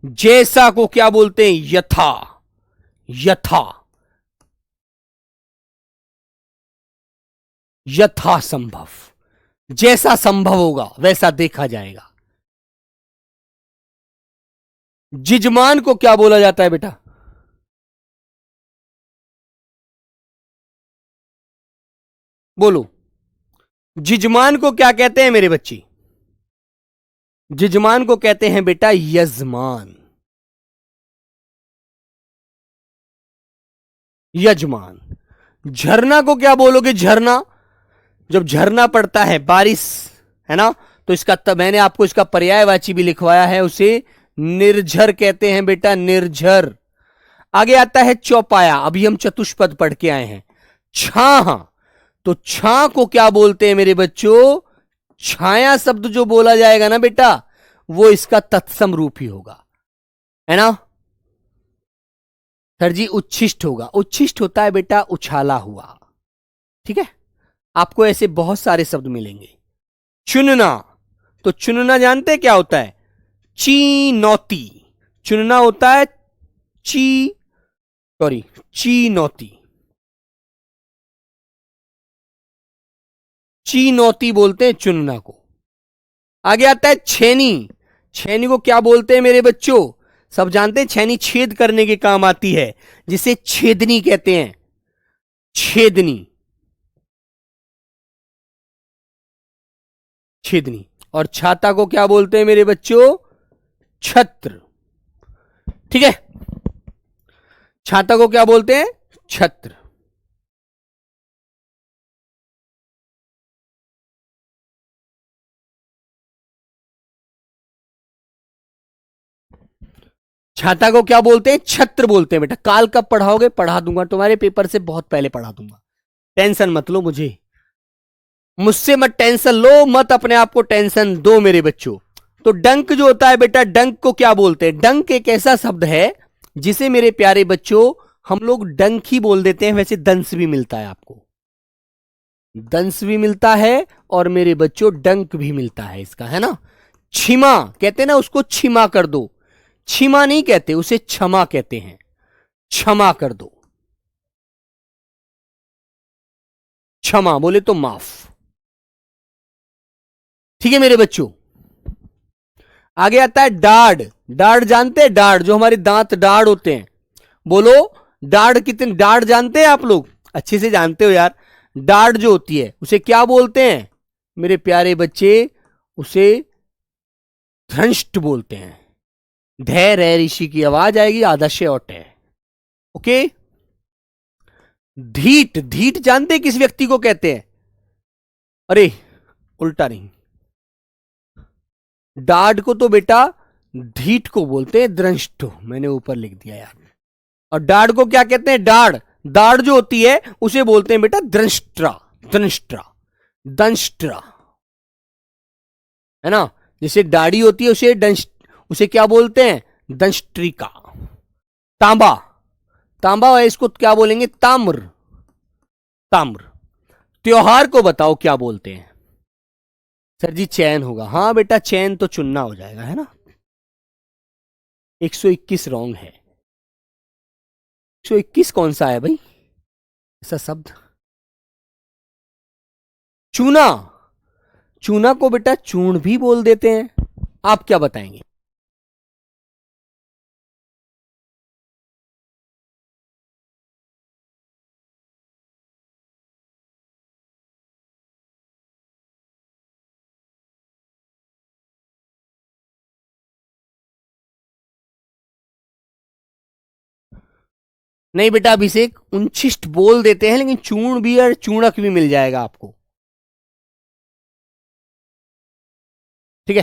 जैसा को क्या बोलते हैं? यथा। यथा। यथा संभव। जैसा संभव होगा वैसा देखा जाएगा। जिजमान को क्या बोला जाता है बेटा? बोलो। जिजमान को क्या कहते हैं मेरे बच्चे? जिजमान को कहते हैं बेटा यजमान। यजमान। झरना को क्या बोलोगे? झरना। जब झरना पड़ता है, बारिश, है ना, तो इसका मैंने आपको इसका पर्यायवाची भी लिखवाया है, उसे निर्झर कहते हैं बेटा। निर्झर। आगे आता है चौपाया। अभी हम चतुष्पद पढ़ के आए हैं। छाह। तो छा को क्या बोलते हैं मेरे बच्चों? छाया शब्द जो बोला जाएगा ना बेटा, वो इसका तत्सम रूप ही होगा, है ना। सर जी उच्छिष्ट होगा। उच्छिष्ट होता है बेटा उछाला हुआ। ठीक है। आपको ऐसे बहुत सारे शब्द मिलेंगे। चुनना। तो चुनना जानते हैं क्या होता है? चीनौती। चुनना होता है चीनौती। चीनौती बोलते हैं चुनना को। आगे आता है छेनी। छेनी को क्या बोलते हैं मेरे बच्चों? सब जानते हैं, छेनी छेद करने के काम आती है, जिसे छेदनी कहते हैं। छेदनी। छेदनी। और छाता को क्या बोलते हैं मेरे बच्चों? छत्र। ठीक है। छाता को क्या बोलते हैं? छत्र। छाता को क्या बोलते हैं? छत्र बोलते हैं बेटा। काल कब पढ़ाओगे? पढ़ा दूंगा, तुम्हारे पेपर से बहुत पहले पढ़ा दूंगा। टेंशन मत लो, मुझसे मत टेंशन लो, मत अपने आप को टेंशन दो मेरे बच्चों। तो डंक जो होता है बेटा, डंक को क्या बोलते हैं? डंक एक ऐसा शब्द है जिसे मेरे प्यारे बच्चों हम लोग डंक ही बोल देते हैं। वैसे दंश भी मिलता है आपको, दंश भी मिलता है और मेरे बच्चों डंक भी मिलता है इसका, है ना। क्षमा कहते हैं ना उसको, क्षमा कर दो। क्षमा नहीं कहते उसे, क्षमा कहते हैं। क्षमा कर दो, क्षमा बोले तो माफ। ठीक है मेरे बच्चों। आगे आता है डाढ़। डाढ़ जानते हैं? डाढ़, जो हमारे दांत डाढ़ होते हैं। बोलो डाढ़ कितने, डाढ़ जानते हैं आप लोग? अच्छे से जानते हो यार। डाढ़ जो होती है उसे क्या बोलते हैं मेरे प्यारे बच्चे? उसे धृष्ट बोलते हैं। धैर्य ऋषि की आवाज आएगी, आधा से औट है। ओके। धीट, धीट जानते हैं किस व्यक्ति को कहते हैं? अरे उल्टा नहीं, डाढ़ को तो बेटा धीट को बोलते हैं, दृष्ट। मैंने ऊपर लिख दिया यार। और डाढ़ को क्या कहते हैं? डाढ़, दाढ़ जो होती है उसे बोलते हैं बेटा दंष्ट्रा। दंष्ट्रा, दंष्ट्रा, है ना। जैसे दाढ़ी होती है उसे उसे क्या बोलते हैं? दंष्ट्रिका। तांबा, तांबा है, इसको क्या बोलेंगे? ताम्र। ताम्र। त्योहार को बताओ क्या बोलते हैं? सर जी चैन होगा। हाँ बेटा चैन तो चुनना हो जाएगा, है ना। 121 रॉन्ग है। 121 कौन सा है भाई ऐसा शब्द? चूना। चूना को बेटा चूर्ण भी बोल देते हैं। आप क्या बताएंगे? नहीं बेटा अभिषेक, उच्छिष्ट बोल देते हैं, लेकिन चूर्ण भी और चूणक भी मिल जाएगा आपको। ठीक है,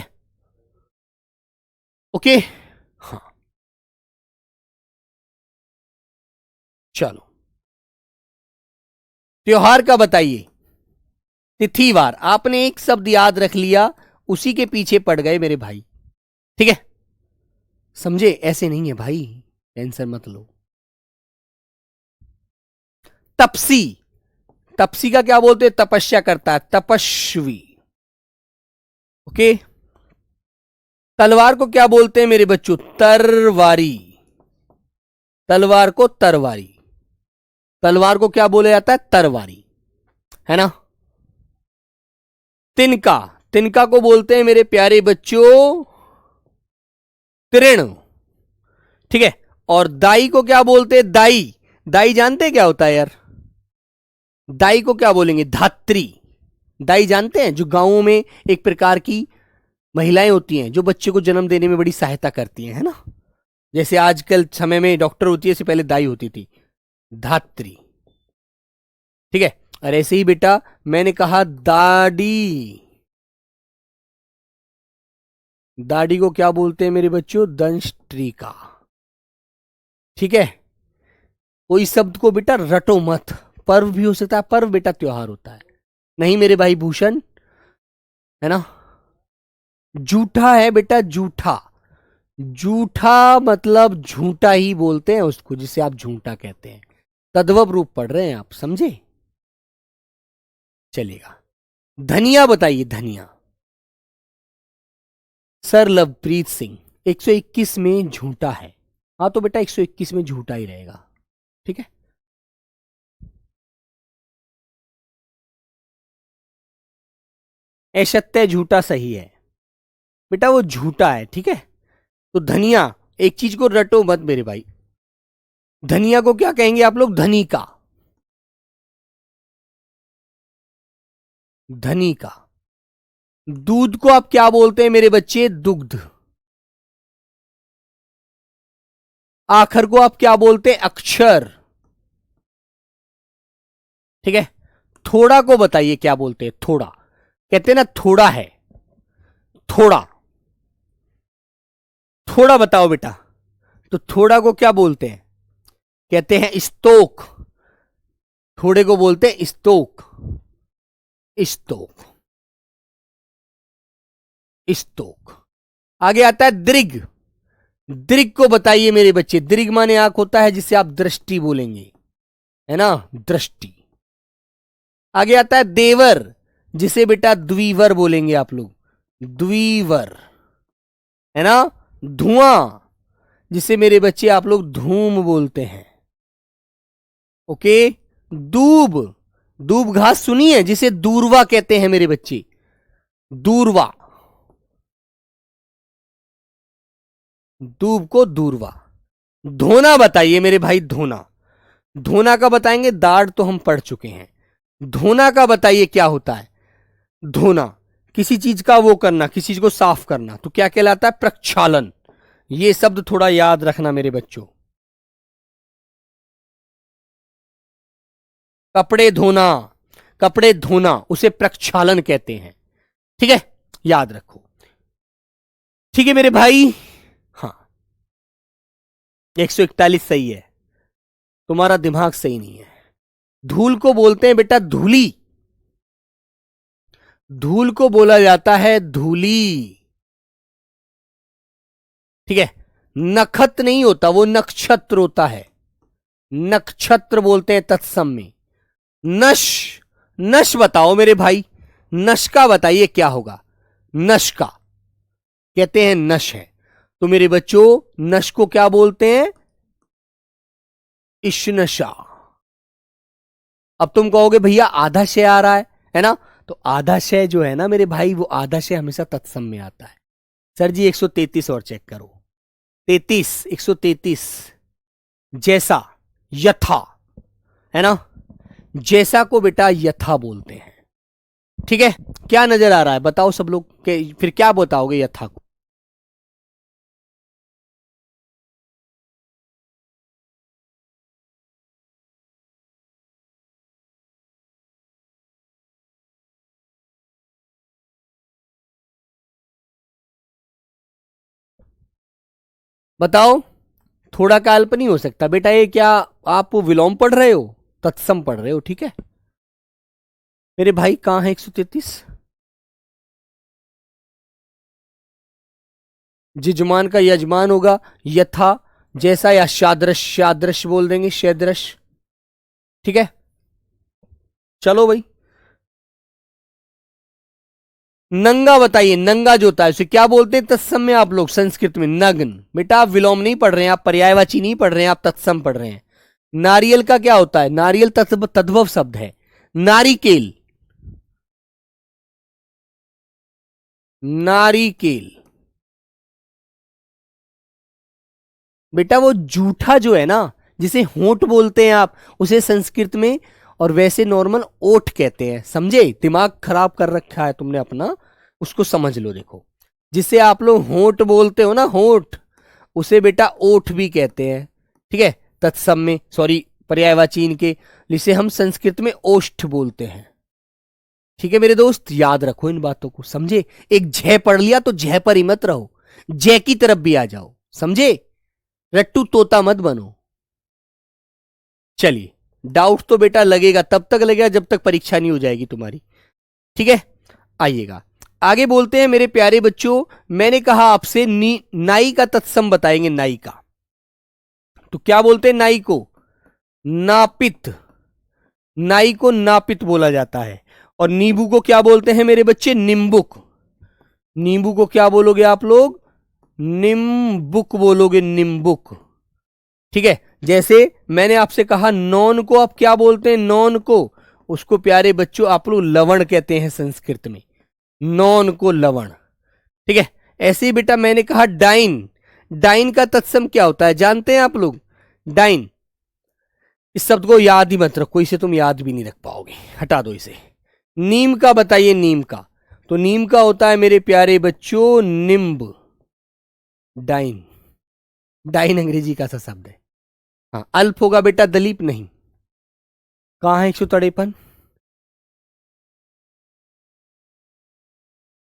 ओके। हाँ चलो, त्योहार का बताइए। तिथिवार। आपने एक शब्द याद रख लिया, उसी के पीछे पड़ गए मेरे भाई। ठीक है, समझे? ऐसे नहीं है भाई, टेंशन मत लो। तपसी। तपसी का क्या बोलते हैं? तपस्या करता है, तपस्वी। ओके। तलवार को क्या बोलते हैं मेरे बच्चों? तरवारी। तलवार को तरवारी। तलवार को क्या बोला जाता है? तरवारी, है ना। तिनका। तिनका को बोलते हैं मेरे प्यारे बच्चों तृण। ठीक है। और दाई को क्या बोलते हैं? दाई। दाई जानते हैं क्या होता है यार? दाई को क्या बोलेंगे? धात्री। दाई जानते हैं? जो गांवों में एक प्रकार की महिलाएं होती हैं जो बच्चे को जन्म देने में बड़ी सहायता करती हैं, है ना। जैसे आजकल समय में डॉक्टर होती है, इससे पहले दाई होती थी। धात्री। ठीक है। और ऐसे ही बेटा मैंने कहा दाढ़ी। दाढ़ी को क्या बोलते हैं मेरे बच्चों? दंष्ट्रिका। ठीक है। कोई शब्द को बेटा रटो मत। पर्व भी हो सकता है, पर्व बेटा त्योहार होता है। नहीं मेरे भाई भूषण, है ना। जूठा है बेटा, जूठा। जूठा मतलब झूठा ही बोलते हैं उसको, जिसे आप झूठा कहते हैं। तद्भव रूप पढ़ रहे हैं आप, समझे? चलेगा। धनिया बताइए, धनिया। सर लवप्रीत सिंह, 121 में झूठा है। हाँ तो बेटा 121 में झूठा ही रहेगा। ठीक है। असत्य झूठा सही है बेटा, वो झूठा है। ठीक है। तो धनिया, एक चीज को रटो मत मेरे भाई। धनिया को क्या कहेंगे आप लोग? धनी का। धनी का। दूध को आप क्या बोलते हैं मेरे बच्चे? दुग्ध। आखर को आप क्या बोलते हैं? अक्षर। ठीक है। थोड़ा को बताइए क्या बोलते हैं? थोड़ा। कहते हैं ना थोड़ा है, थोड़ा। थोड़ा बताओ बेटा। तो थोड़ा को क्या बोलते हैं? कहते हैं स्तोक। थोड़े को बोलते हैं स्तोक। स्तोक, स्तोक। आगे आता है दृग। दृग को बताइए मेरे बच्चे। दृग माने आंख होता है, जिसे आप दृष्टि बोलेंगे, है ना, दृष्टि। आगे आता है देवर, जिसे बेटा द्विवर बोलेंगे आप लोग। द्विवर। है ना, धुआं, जिसे मेरे बच्चे आप लोग धूम बोलते हैं। ओके, दूब, दूब घास सुनी है, जिसे दूरवा कहते हैं मेरे बच्चे, दूरवा, दूब को दूरवा। धोना बताइए मेरे भाई, धोना, धोना का बताएंगे, दाढ़ तो हम पढ़ चुके हैं। धोना का बताइए क्या होता है। धोना, किसी चीज का वो करना, किसी चीज को साफ करना, तो क्या कहलाता है, प्रक्षालन। ये शब्द थोड़ा याद रखना मेरे बच्चों। कपड़े धोना, कपड़े धोना उसे प्रक्षालन कहते हैं। ठीक है, याद रखो। ठीक है मेरे भाई, हाँ 141 सही है, तुम्हारा दिमाग सही नहीं है। धूल को बोलते हैं बेटा धूली, धूल को बोला जाता है धूली। ठीक है, नखत नहीं होता, वो नक्षत्र होता है, नक्षत्र बोलते हैं तत्सम में। नश, नश बताओ मेरे भाई, नश का बताइए क्या होगा। नश का कहते हैं नश है, तो मेरे बच्चों नश को क्या बोलते हैं, इश्नशा। अब तुम कहोगे भैया आधा शय आ रहा है ना, तो आधा शय जो है ना मेरे भाई, वो आधा शय हमेशा तत्सम में आता है। सर जी 133 और चेक करो, 33, 133, जैसा, यथा, है ना, जैसा को बेटा यथा बोलते हैं। ठीक है, क्या नजर आ रहा है बताओ सब लोग के, फिर क्या बताओगे यथा को। बताओ, थोड़ा का अल्प नहीं हो सकता बेटा, ये क्या आप विलोम पढ़ रहे हो, तत्सम पढ़ रहे हो। ठीक है मेरे भाई, कहां है 133, जिजमान का यजमान होगा, यथा, जैसा या शादृश, शादृश बोल देंगे, शैदृश। ठीक है, चलो भाई। नंगा बताइए, नंगा जो होता है उसे क्या बोलते हैं तत्सम में आप लोग संस्कृत में, नग्न। बेटा आप विलोम नहीं पढ़ रहे हैं, आप पर्यायवाची नहीं पढ़ रहे हैं, आप तत्सम पढ़ रहे हैं। नारियल का क्या होता है, नारियल तद्भव शब्द है, नारिकेल, नारिकेल। बेटा वो जूठा जो है ना, जिसे होंठ बोलते हैं आप, उसे संस्कृत में और वैसे नॉर्मल ओठ कहते हैं। समझे, दिमाग खराब कर रखा है तुमने अपना, उसको समझ लो। देखो, जिसे आप लोग होंठ बोलते हो ना, होंठ, उसे बेटा ओठ भी कहते हैं। ठीक है, तत्सम में, सॉरी पर्यायवाची के, जिसे हम संस्कृत में ओष्ठ बोलते हैं। ठीक है मेरे दोस्त, याद रखो इन बातों को, समझे। एक झय पढ़ लिया तो झय पर ही मत रहो, जय की तरफ भी आ जाओ, समझे, रट्टू तोता मत बनो। चलिए, डाउट तो बेटा लगेगा, तब तक लगेगा जब तक परीक्षा नहीं हो जाएगी तुम्हारी। ठीक है, आइएगा आगे बोलते हैं मेरे प्यारे बच्चों। मैंने कहा आपसे नाई का तत्सम बताएंगे, नाई का। तो क्या बोलते हैं नाई को, नापित, नाई को नापित बोला जाता है। और नींबू को क्या बोलते हैं मेरे बच्चे, निम्बुक। नींबू को क्या बोलोगे आप लोग, निम्बुक बोलोगे, निम्बुक। ठीक है, जैसे मैंने आपसे कहा नॉन को आप क्या बोलते हैं, नॉन को, उसको प्यारे बच्चों आप लोग लवण कहते हैं संस्कृत में, नॉन को लवण। ठीक है, ऐसे ही बेटा मैंने कहा डाइन, डाइन का तत्सम क्या होता है जानते हैं आप लोग, डाइन। इस शब्द को याद ही मत रखो, इसे तुम याद भी नहीं रख पाओगे, हटा दो इसे। नीम का बताइए, नीम का, तो नीम का होता है मेरे प्यारे बच्चों निम्ब, डाइन। डाइन अंग्रेजी का सा शब्द है। हाँ, अल्प होगा बेटा दलीप नहीं। कहां है 153,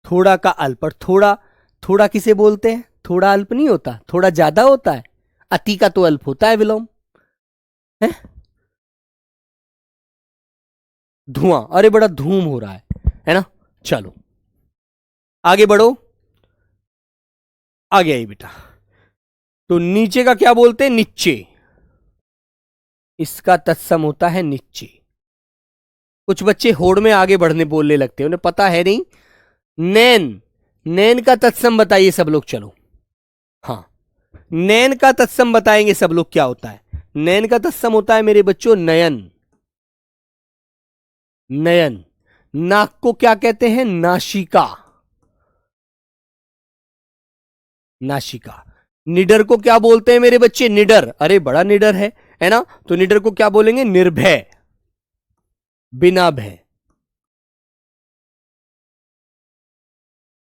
थोड़ा का अल्प। और थोड़ा, थोड़ा किसे बोलते हैं, थोड़ा अल्प नहीं होता, थोड़ा ज्यादा होता है। अति का तो अल्प होता है विलोम है। धुआं, अरे बड़ा धूम हो रहा है ना। चलो आगे बढ़ो, आगे आई बेटा। तो नीचे का क्या बोलते हैं, नीचे, इसका तत्सम होता है नीचे। कुछ बच्चे होड़ में आगे बढ़ने बोलने लगते हैं, उन्हें पता है नहीं। नैन, नैन का तत्सम बताइए सब लोग, चलो हाँ, नैन का तत्सम बताएंगे सब लोग क्या होता है। नैन का तत्सम होता है मेरे बच्चों नयन। नयन। नाक को क्या कहते हैं? नासिका। नासिका। निडर को क्या बोलते हैं मेरे बच्चे? निडर। अरे बड़ा निडर है ना? तो निडर को क्या बोलेंगे? निर्भय, बिना भय।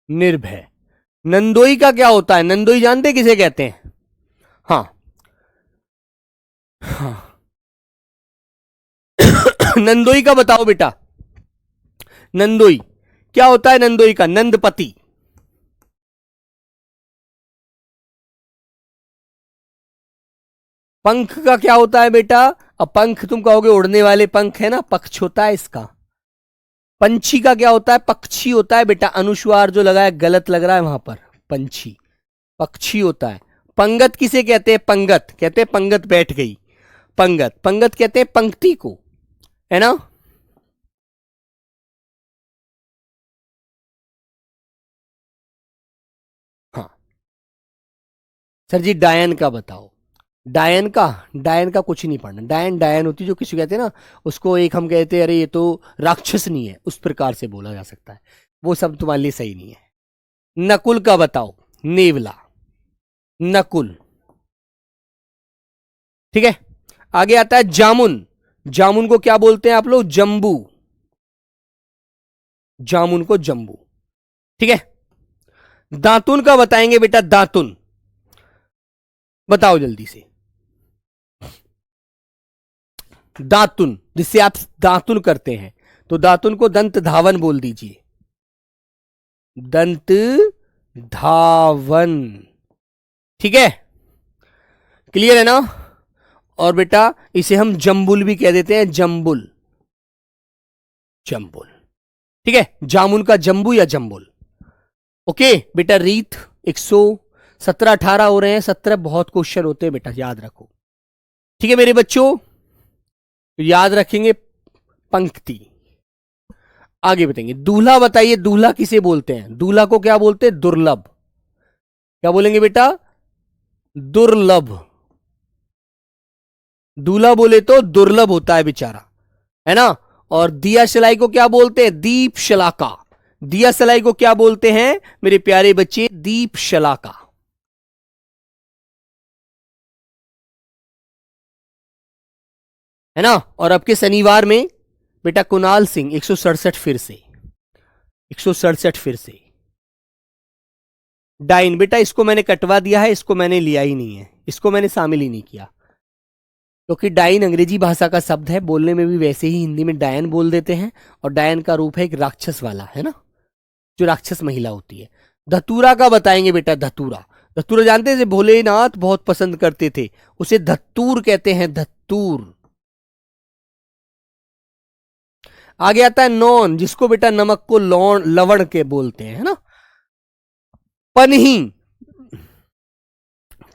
निर्भय। नंदोई का क्या होता है? नंदोई जानते किसे कहते हैं? हाँ हाँ। नंदोई का बताओ बेटा। नंदोई क्या होता है? नंदोई का नंदपति। पंख का क्या होता है बेटा? अब पंख तुम कहोगे उड़ने वाले पंख है ना, पक्ष होता है इसका। पंछी का क्या होता है? पक्षी होता है बेटा। अनुस्वार जो लगा है गलत लग रहा है वहां पर, पंछी पक्षी होता है। पंगत किसे कहते हैं? पंगत कहते हैं पंगत बैठ गई। पंगत, पंगत कहते हैं पंक्ति को, है ना? हाँ सर जी, डायन का बताओ। डायन का, डायन का कुछ नहीं पढ़ना। डायन डायन होती जो किसी कहते हैं ना, उसको एक हम कहते हैं अरे ये तो राक्षस नहीं है, उस प्रकार से बोला जा सकता है। वो सब तुम्हारे लिए सही नहीं है। नकुल का बताओ। नेवला, नकुल। ठीक है। आगे आता है जामुन। जामुन को क्या बोलते हैं आप लोग? जंबू। जामुन को जंबू। ठीक है। दातुन का बताएंगे बेटा। दातुन बताओ जल्दी से। दातुन, जिससे आप दातुन करते हैं, तो दातुन को दंत धावन बोल दीजिए। दंत धावन। ठीक है, क्लियर है ना? और बेटा इसे हम जंबुल भी कह देते हैं। जंबुल, जंबुल। ठीक है, जामुन का जंबू या जंबुल। ओके बेटा। रीत 117 18 हो रहे हैं। 17 बहुत क्वेश्चन होते हैं बेटा, याद रखो। ठीक है मेरे बच्चों, तो याद रखेंगे पंक्ति। आगे बताएंगे। दूल्हा बताइए, दूल्हा किसे बोलते हैं? दूल्हा को क्या बोलते हैं? दुर्लभ। क्या बोलेंगे बेटा? दुर्लभ। दूल्हा बोले तो दुर्लभ होता है बेचारा, है ना? और दिया सलाई को क्या बोलते हैं? दीप शलाका। दिया सलाई को क्या बोलते हैं मेरे प्यारे बच्चे? दीप शलाका। है ना? और अब के शनिवार में बेटा कुणाल सिंह 167 फिर से, 167 फिर से। डाइन बेटा इसको मैंने कटवा दिया है, इसको मैंने लिया ही नहीं है, इसको मैंने शामिल ही नहीं किया, क्योंकि डाइन अंग्रेजी भाषा का शब्द है। बोलने में भी वैसे ही हिंदी में डायन बोल देते हैं, और डायन का रूप है एक राक्षस वाला, है ना, जो राक्षस महिला होती है। धतूरा का बताएंगे बेटा। धतूरा, धतूरा जानते हैं? भोलेनाथ बहुत पसंद करते थे, उसे धतूर कहते हैं। धतूर। आगे आता है नॉन, जिसको बेटा नमक को लवण के बोलते हैं, है ना? पनही।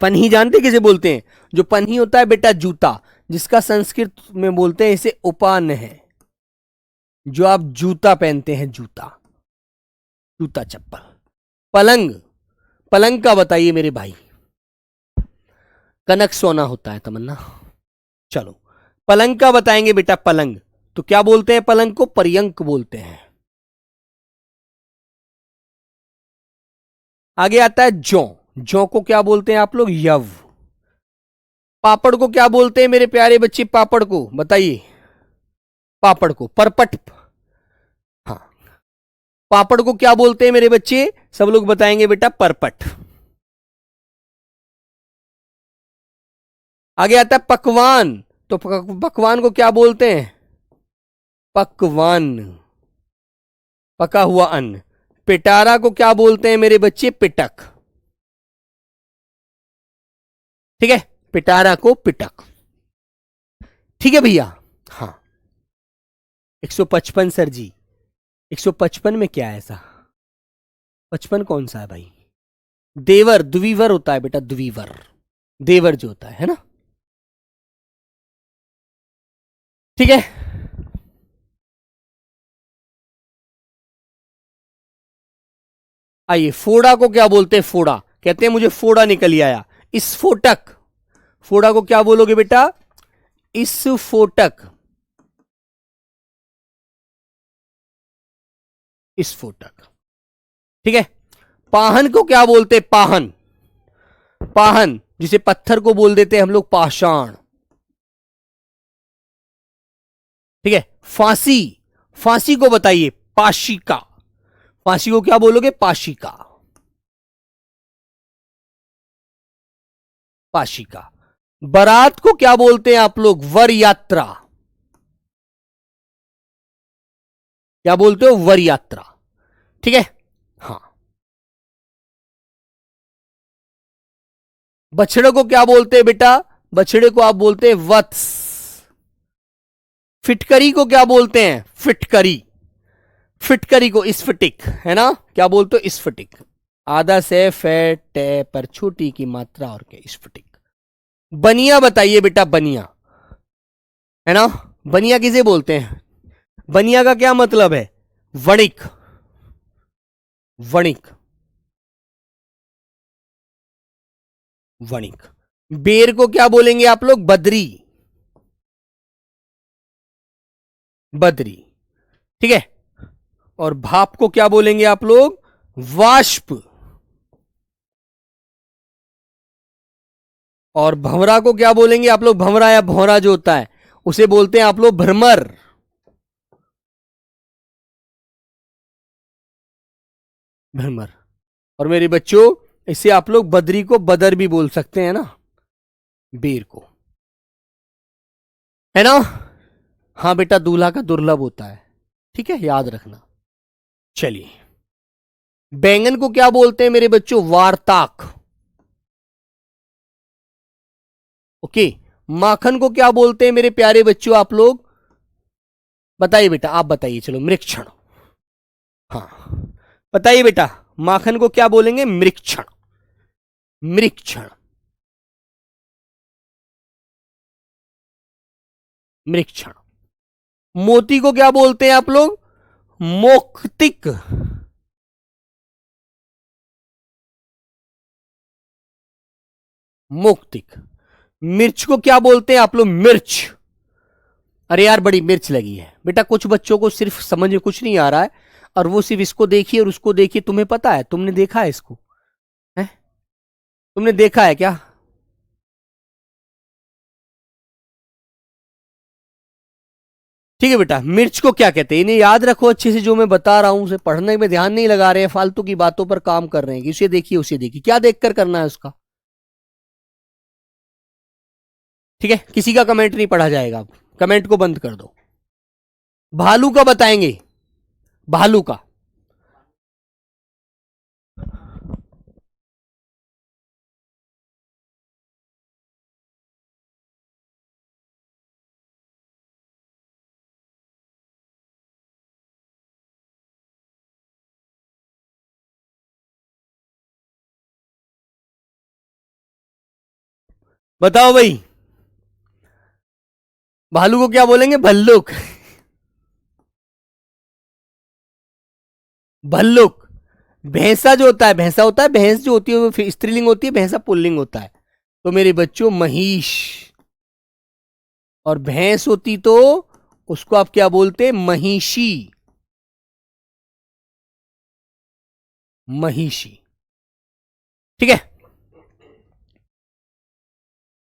पनही जानते किसे बोलते हैं? जो पनही होता है बेटा जूता, जिसका संस्कृत में बोलते हैं इसे उपान है। जो आप जूता पहनते हैं, जूता, जूता चप्पल। पलंग, पलंग का बताइए मेरे भाई। कनक सोना होता है तमन्ना। चलो, पलंग का बताएंगे बेटा। पलंग तो क्या बोलते हैं? पलंग को पर्यंक बोलते हैं। आगे आता है जौ। जौ को क्या बोलते हैं आप लोग? यव। पापड़ को क्या बोलते हैं मेरे प्यारे बच्चे? पापड़ को बताइए। पापड़ को परपट। हाँ, पापड़ को क्या बोलते हैं मेरे बच्चे? सब लोग बताएंगे बेटा परपट। आगे आता है पकवान। तो पकवान को क्या बोलते हैं? पकवान, पका हुआ अन्न। पिटारा को क्या बोलते हैं मेरे बच्चे? पिटक। ठीक है, पिटारा को पिटक। ठीक है भैया। हाँ, 155 सर जी। 155 में क्या है ऐसा? 55 कौन सा है भाई? देवर, द्विवर होता है बेटा, द्विवर। देवर जो होता है ना? ठीक है। आइए, फोड़ा को क्या बोलते हैं? फोड़ा कहते हैं मुझे फोड़ा निकल आया। स्फोटक, फोड़ा को क्या बोलोगे बेटा? स्फोटक, स्फोटक। ठीक है। पाहन को क्या बोलते? पाहन, पाहन जिसे पत्थर को बोल देते हैं हम लोग पाषाण। ठीक है। फांसी, फांसी को बताइए? पाशिका, फांसी को क्या बोलोगे? पाशिका, पाशिका। बारात को क्या बोलते हैं आप लोग? वर यात्रा, क्या बोलते हो? वर यात्रा। ठीक है। हाँ। बछड़े को क्या बोलते हैं बेटा? बछड़े को आप बोलते हैं वत्स। फिटकरी को क्या बोलते हैं? फिटकरी, फिटकरी को स्फटिक, है ना? क्या बोलते हो? स्फटिक। आधा से फैट टे पर छोटी की मात्रा और क्या? स्फटिक। बनिया बताइए बेटा? बनिया, है ना? बनिया किसे बोलते हैं? बनिया का क्या मतलब है? वणिक, वणिक, वणिक। बेर को क्या बोलेंगे आप लोग? बदरी, बदरी। ठीक है। और भाप को क्या बोलेंगे आप लोग? वाष्प। और भंवरा को क्या बोलेंगे आप लोग? भंवरा या भौरा जो होता है उसे बोलते हैं आप लोग भ्रमर, भ्रमर। और मेरे बच्चों, इसे आप लोग बदरी को बदर भी बोल सकते हैं ना, बेर को, है ना? हाँ बेटा, दूल्हा का दुर्लभ होता है। ठीक है, याद रखना। चलिए, बैंगन को क्या बोलते हैं मेरे बच्चों? वार्ताक। ओके। माखन को क्या बोलते हैं मेरे प्यारे बच्चों? आप लोग बताइए बेटा, आप बताइए। चलो, मृक्षण। हाँ, बताइए बेटा, माखन को क्या बोलेंगे? मृक्षण, मृक्षण, मृक्षण। मोती को क्या बोलते हैं आप लोग? मोक्तिक, मोक्तिक। मिर्च को क्या बोलते हैं आप लोग? मिर्च। अरे यार, बड़ी मिर्च लगी है बेटा। कुछ बच्चों को सिर्फ समझ में कुछ नहीं आ रहा है और वो सिर्फ इसको देखिए और उसको देखिए। तुम्हें पता है? तुमने देखा है इसको? है? तुमने देखा है क्या? ठीक है बेटा, मिर्च को क्या कहते हैं? इन्हें याद रखो अच्छे से। जो मैं बता रहा हूं उसे पढ़ने में ध्यान नहीं लगा रहे हैं, फालतू की बातों पर काम कर रहे हैं कि उसे देखिए, उसे देखिए। क्या देखकर करना है उसका? ठीक है, किसी का कमेंट नहीं पढ़ा जाएगा। अब कमेंट को बंद कर दो। भालू का बताएंगे? भालू का बताओ भाई। भालू को क्या बोलेंगे? भल्लुक, भल्लुक। भैंसा जो होता है, भैंसा होता है, भैंस जो होती है वो स्त्रीलिंग होती है, भैंसा पुल्लिंग होता है। तो मेरे बच्चों, महिष। और भैंस होती तो उसको आप क्या बोलते? महिषी, महिषी। ठीक है,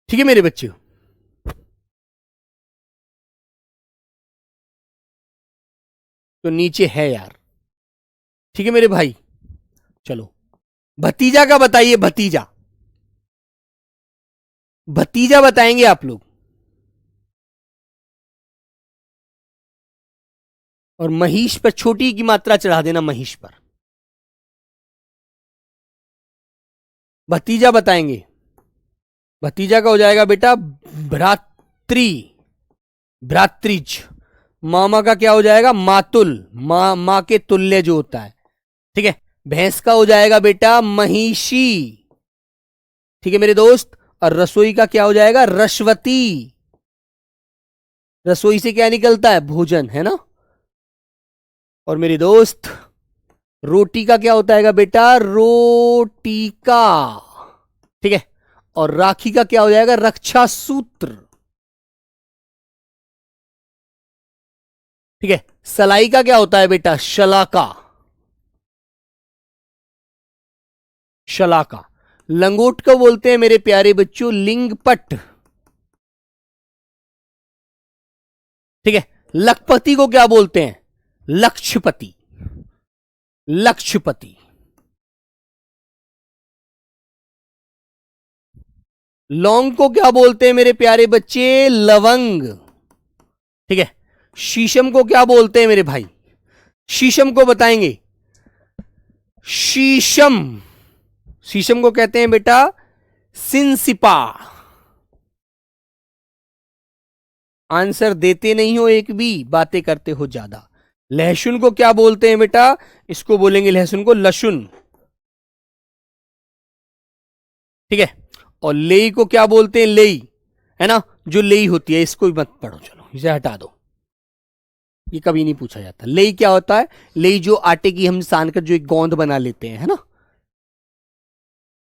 ठीक है मेरे बच्चों। तो नीचे है यार। ठीक है मेरे भाई। चलो, भतीजा का बताइए? भतीजा, भतीजा बताएंगे आप लोग? और महिष पर छोटी की मात्रा चढ़ा देना, महिष पर। भतीजा बताएंगे? भतीजा का हो जाएगा बेटा भ्रातृ, भ्रातृज। मामा का क्या हो जाएगा? मातुल, मां के तुल्य जो होता है। ठीक है। भैंस का हो जाएगा बेटा महिषी। ठीक है मेरे दोस्त। और रसोई का क्या हो जाएगा? रसवती। रसोई से क्या निकलता है? भोजन, है ना? और मेरे दोस्त, रोटी का क्या होता है बेटा? रोटिका। ठीक है। और राखी का क्या हो जाएगा? रक्षा सूत्र। ठीक है। सलाई का क्या होता है बेटा? शलाका। शलाका। लंगोट को बोलते हैं मेरे प्यारे बच्चों लिंगपट। ठीक है। लखपति को क्या बोलते हैं? लक्षपति। लक्षपति। लौंग को क्या बोलते हैं मेरे प्यारे बच्चे? लवंग। ठीक है। शीशम को क्या बोलते हैं मेरे भाई? शीशम को बताएंगे। शीशम। शीशम को कहते हैं बेटा सिंसिपा। आंसर देते नहीं हो, एक भी बातें करते हो ज्यादा। लहसुन को क्या बोलते हैं बेटा? इसको बोलेंगे लहसुन को लहसुन। ठीक है। और लेई को क्या बोलते हैं? लेई, है ना, जो लेई होती है। इसको भी मत पढ़ो, चलो इसे हटा दो, ये कभी नहीं पूछा जाता। लेई क्या होता है? लेई जो आटे की हम सानकर जो एक गोंद बना लेते हैं, है ना।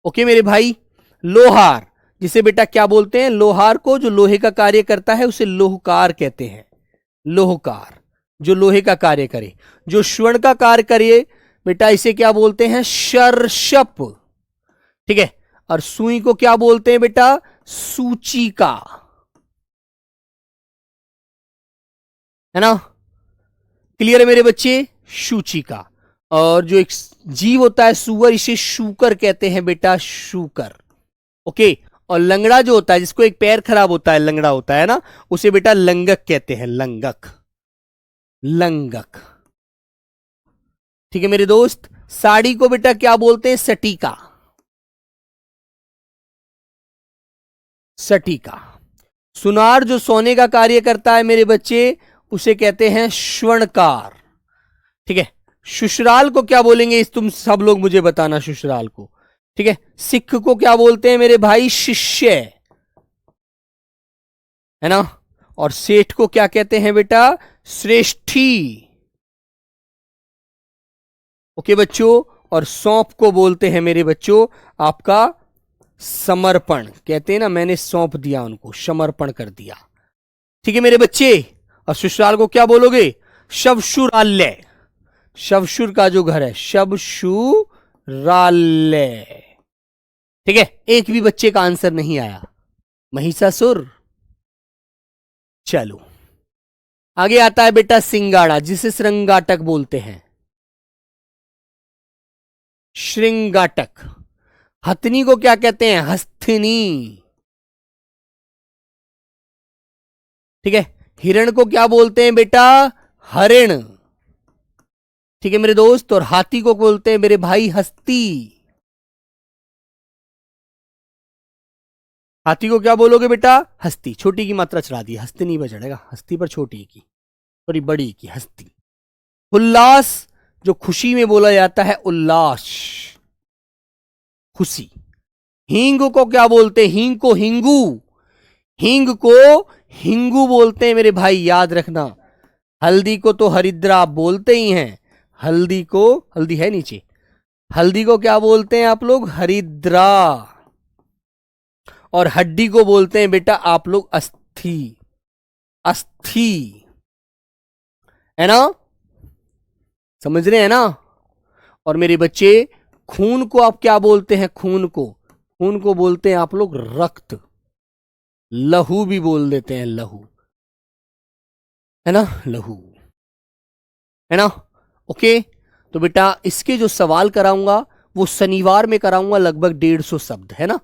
ओके मेरे भाई। लोहार, जिसे बेटा क्या बोलते हैं? लोहार को, जो लोहे का कार्य करता है उसे लोहकार कहते हैं। लोहकार, जो लोहे का कार्य करे। जो स्वर्ण का कार्य करे बेटा, इसे क्या बोलते हैं? शर्षप। ठीक है। और सुई को क्या बोलते हैं बेटा? सूचिका, है ना। क्लियर है मेरे बच्चे? सूचिका। और जो एक जीव होता है सुअर, इसे शूकर कहते हैं बेटा, शूकर। ओके। और लंगड़ा जो होता है, जिसको एक पैर खराब होता है, लंगड़ा होता है ना, उसे बेटा लंगक कहते हैं। लंगक। लंगक। ठीक है मेरे दोस्त। साड़ी को बेटा क्या बोलते हैं? सटीका। सटीका। सुनार जो सोने का कार्य करता है मेरे बच्चे, उसे कहते हैं स्वर्णकार। ठीक है। ससुराल को क्या बोलेंगे? इस तुम सब लोग मुझे बताना ससुराल को। ठीक है। सिख को क्या बोलते हैं मेरे भाई? शिष्य, है ना। और सेठ को क्या कहते हैं बेटा? श्रेष्ठी। ओके बच्चों। और सौंप को बोलते हैं मेरे बच्चों आपका समर्पण। कहते हैं ना, मैंने सौंप दिया उनको, समर्पण कर दिया। ठीक है मेरे बच्चे। और ससुराल को क्या बोलोगे? शवशुरालय। शवशुर का जो घर है, शवशुरालय। ठीक है। एक भी बच्चे का आंसर नहीं आया। महिषासुर। चलो आगे आता है बेटा सिंगाड़ा, जिसे श्रृंगाटक बोलते हैं। श्रृंगाटक। हथनी को क्या कहते हैं? हस्तिनी। ठीक है। हिरण को क्या बोलते हैं बेटा? हरिण। ठीक है मेरे दोस्त। और हाथी को बोलते हैं मेरे भाई हस्ती। हाथी को क्या बोलोगे बेटा? हस्ती। छोटी की मात्रा चढ़ा दी, हस्ती नहीं बचड़ेगा, हस्ती पर छोटी की, सॉरी बड़ी की, हस्ती। उल्लास, जो खुशी में बोला जाता है, उल्लास, खुशी। हींग को क्या बोलते हैं? हींग को हिंगू। हींग को हिंगू बोलते हैं मेरे भाई, याद रखना। हल्दी को तो हरिद्रा बोलते ही हैं। हल्दी को, हल्दी है नीचे, हल्दी को क्या बोलते हैं आप लोग? हरिद्रा। और हड्डी को बोलते हैं बेटा आप लोग अस्थि। अस्थि, है ना, समझ रहे हैं ना। और मेरे बच्चे खून को आप क्या बोलते हैं? खून को, खून को बोलते हैं आप लोग रक्त। लहू भी बोल देते हैं, लहू, है ना, लहू, है ना। ओके। तो बेटा इसके जो सवाल कराऊंगा वो शनिवार में कराऊंगा, लगभग 150 शब्द, है ना।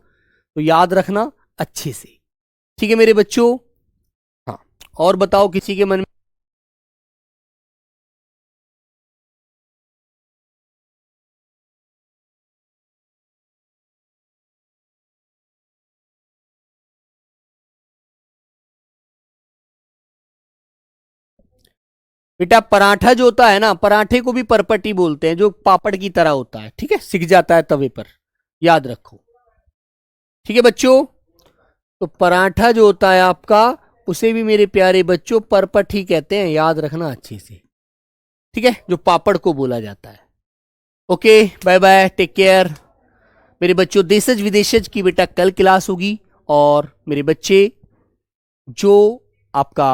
तो याद रखना अच्छे से। ठीक है मेरे बच्चों। हाँ, और बताओ किसी के मन में? बेटा पराठा जो होता है ना, पराठे को भी परपटी बोलते हैं, जो पापड़ की तरह होता है। ठीक है, सिक जाता है तवे पर, याद रखो। ठीक है बच्चों। तो पराठा जो होता है आपका, उसे भी मेरे प्यारे बच्चों परपट ही कहते हैं, याद रखना अच्छे से। ठीक है, जो पापड़ को बोला जाता है। Okay, bye bye, take care मेरे बच्चों। देशज विदेशज की बेटा कल क्लास होगी। और मेरे बच्चे जो आपका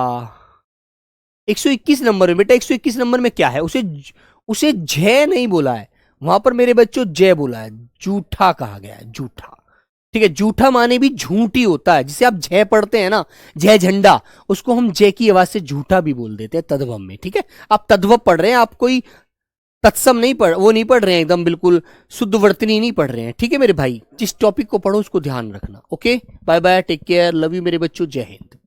121 नंबर में, बेटा 121 नंबर में क्या है, उसे उसे जय नहीं बोला है वहां पर मेरे बच्चों, जय बोला है, जूठा कहा गया है, जूठा। ठीक है, जूठा माने भी झूठी होता है, जिसे आप जय पढ़ते हैं ना, जय झंडा, उसको हम जय की आवाज से झूठा भी बोल देते हैं तद्भव में। ठीक है, आप तद्भव पढ़ रहे हैं, आप कोई तत्सम नहीं पढ़, वो नहीं पढ़ रहे हैं, एकदम बिल्कुल शुद्ध वर्तनी नहीं पढ़ रहे हैं। ठीक है मेरे भाई, जिस टॉपिक को पढ़ो उसको ध्यान रखना। Okay, bye bye, take care, love you मेरे बच्चों, जय हिंद।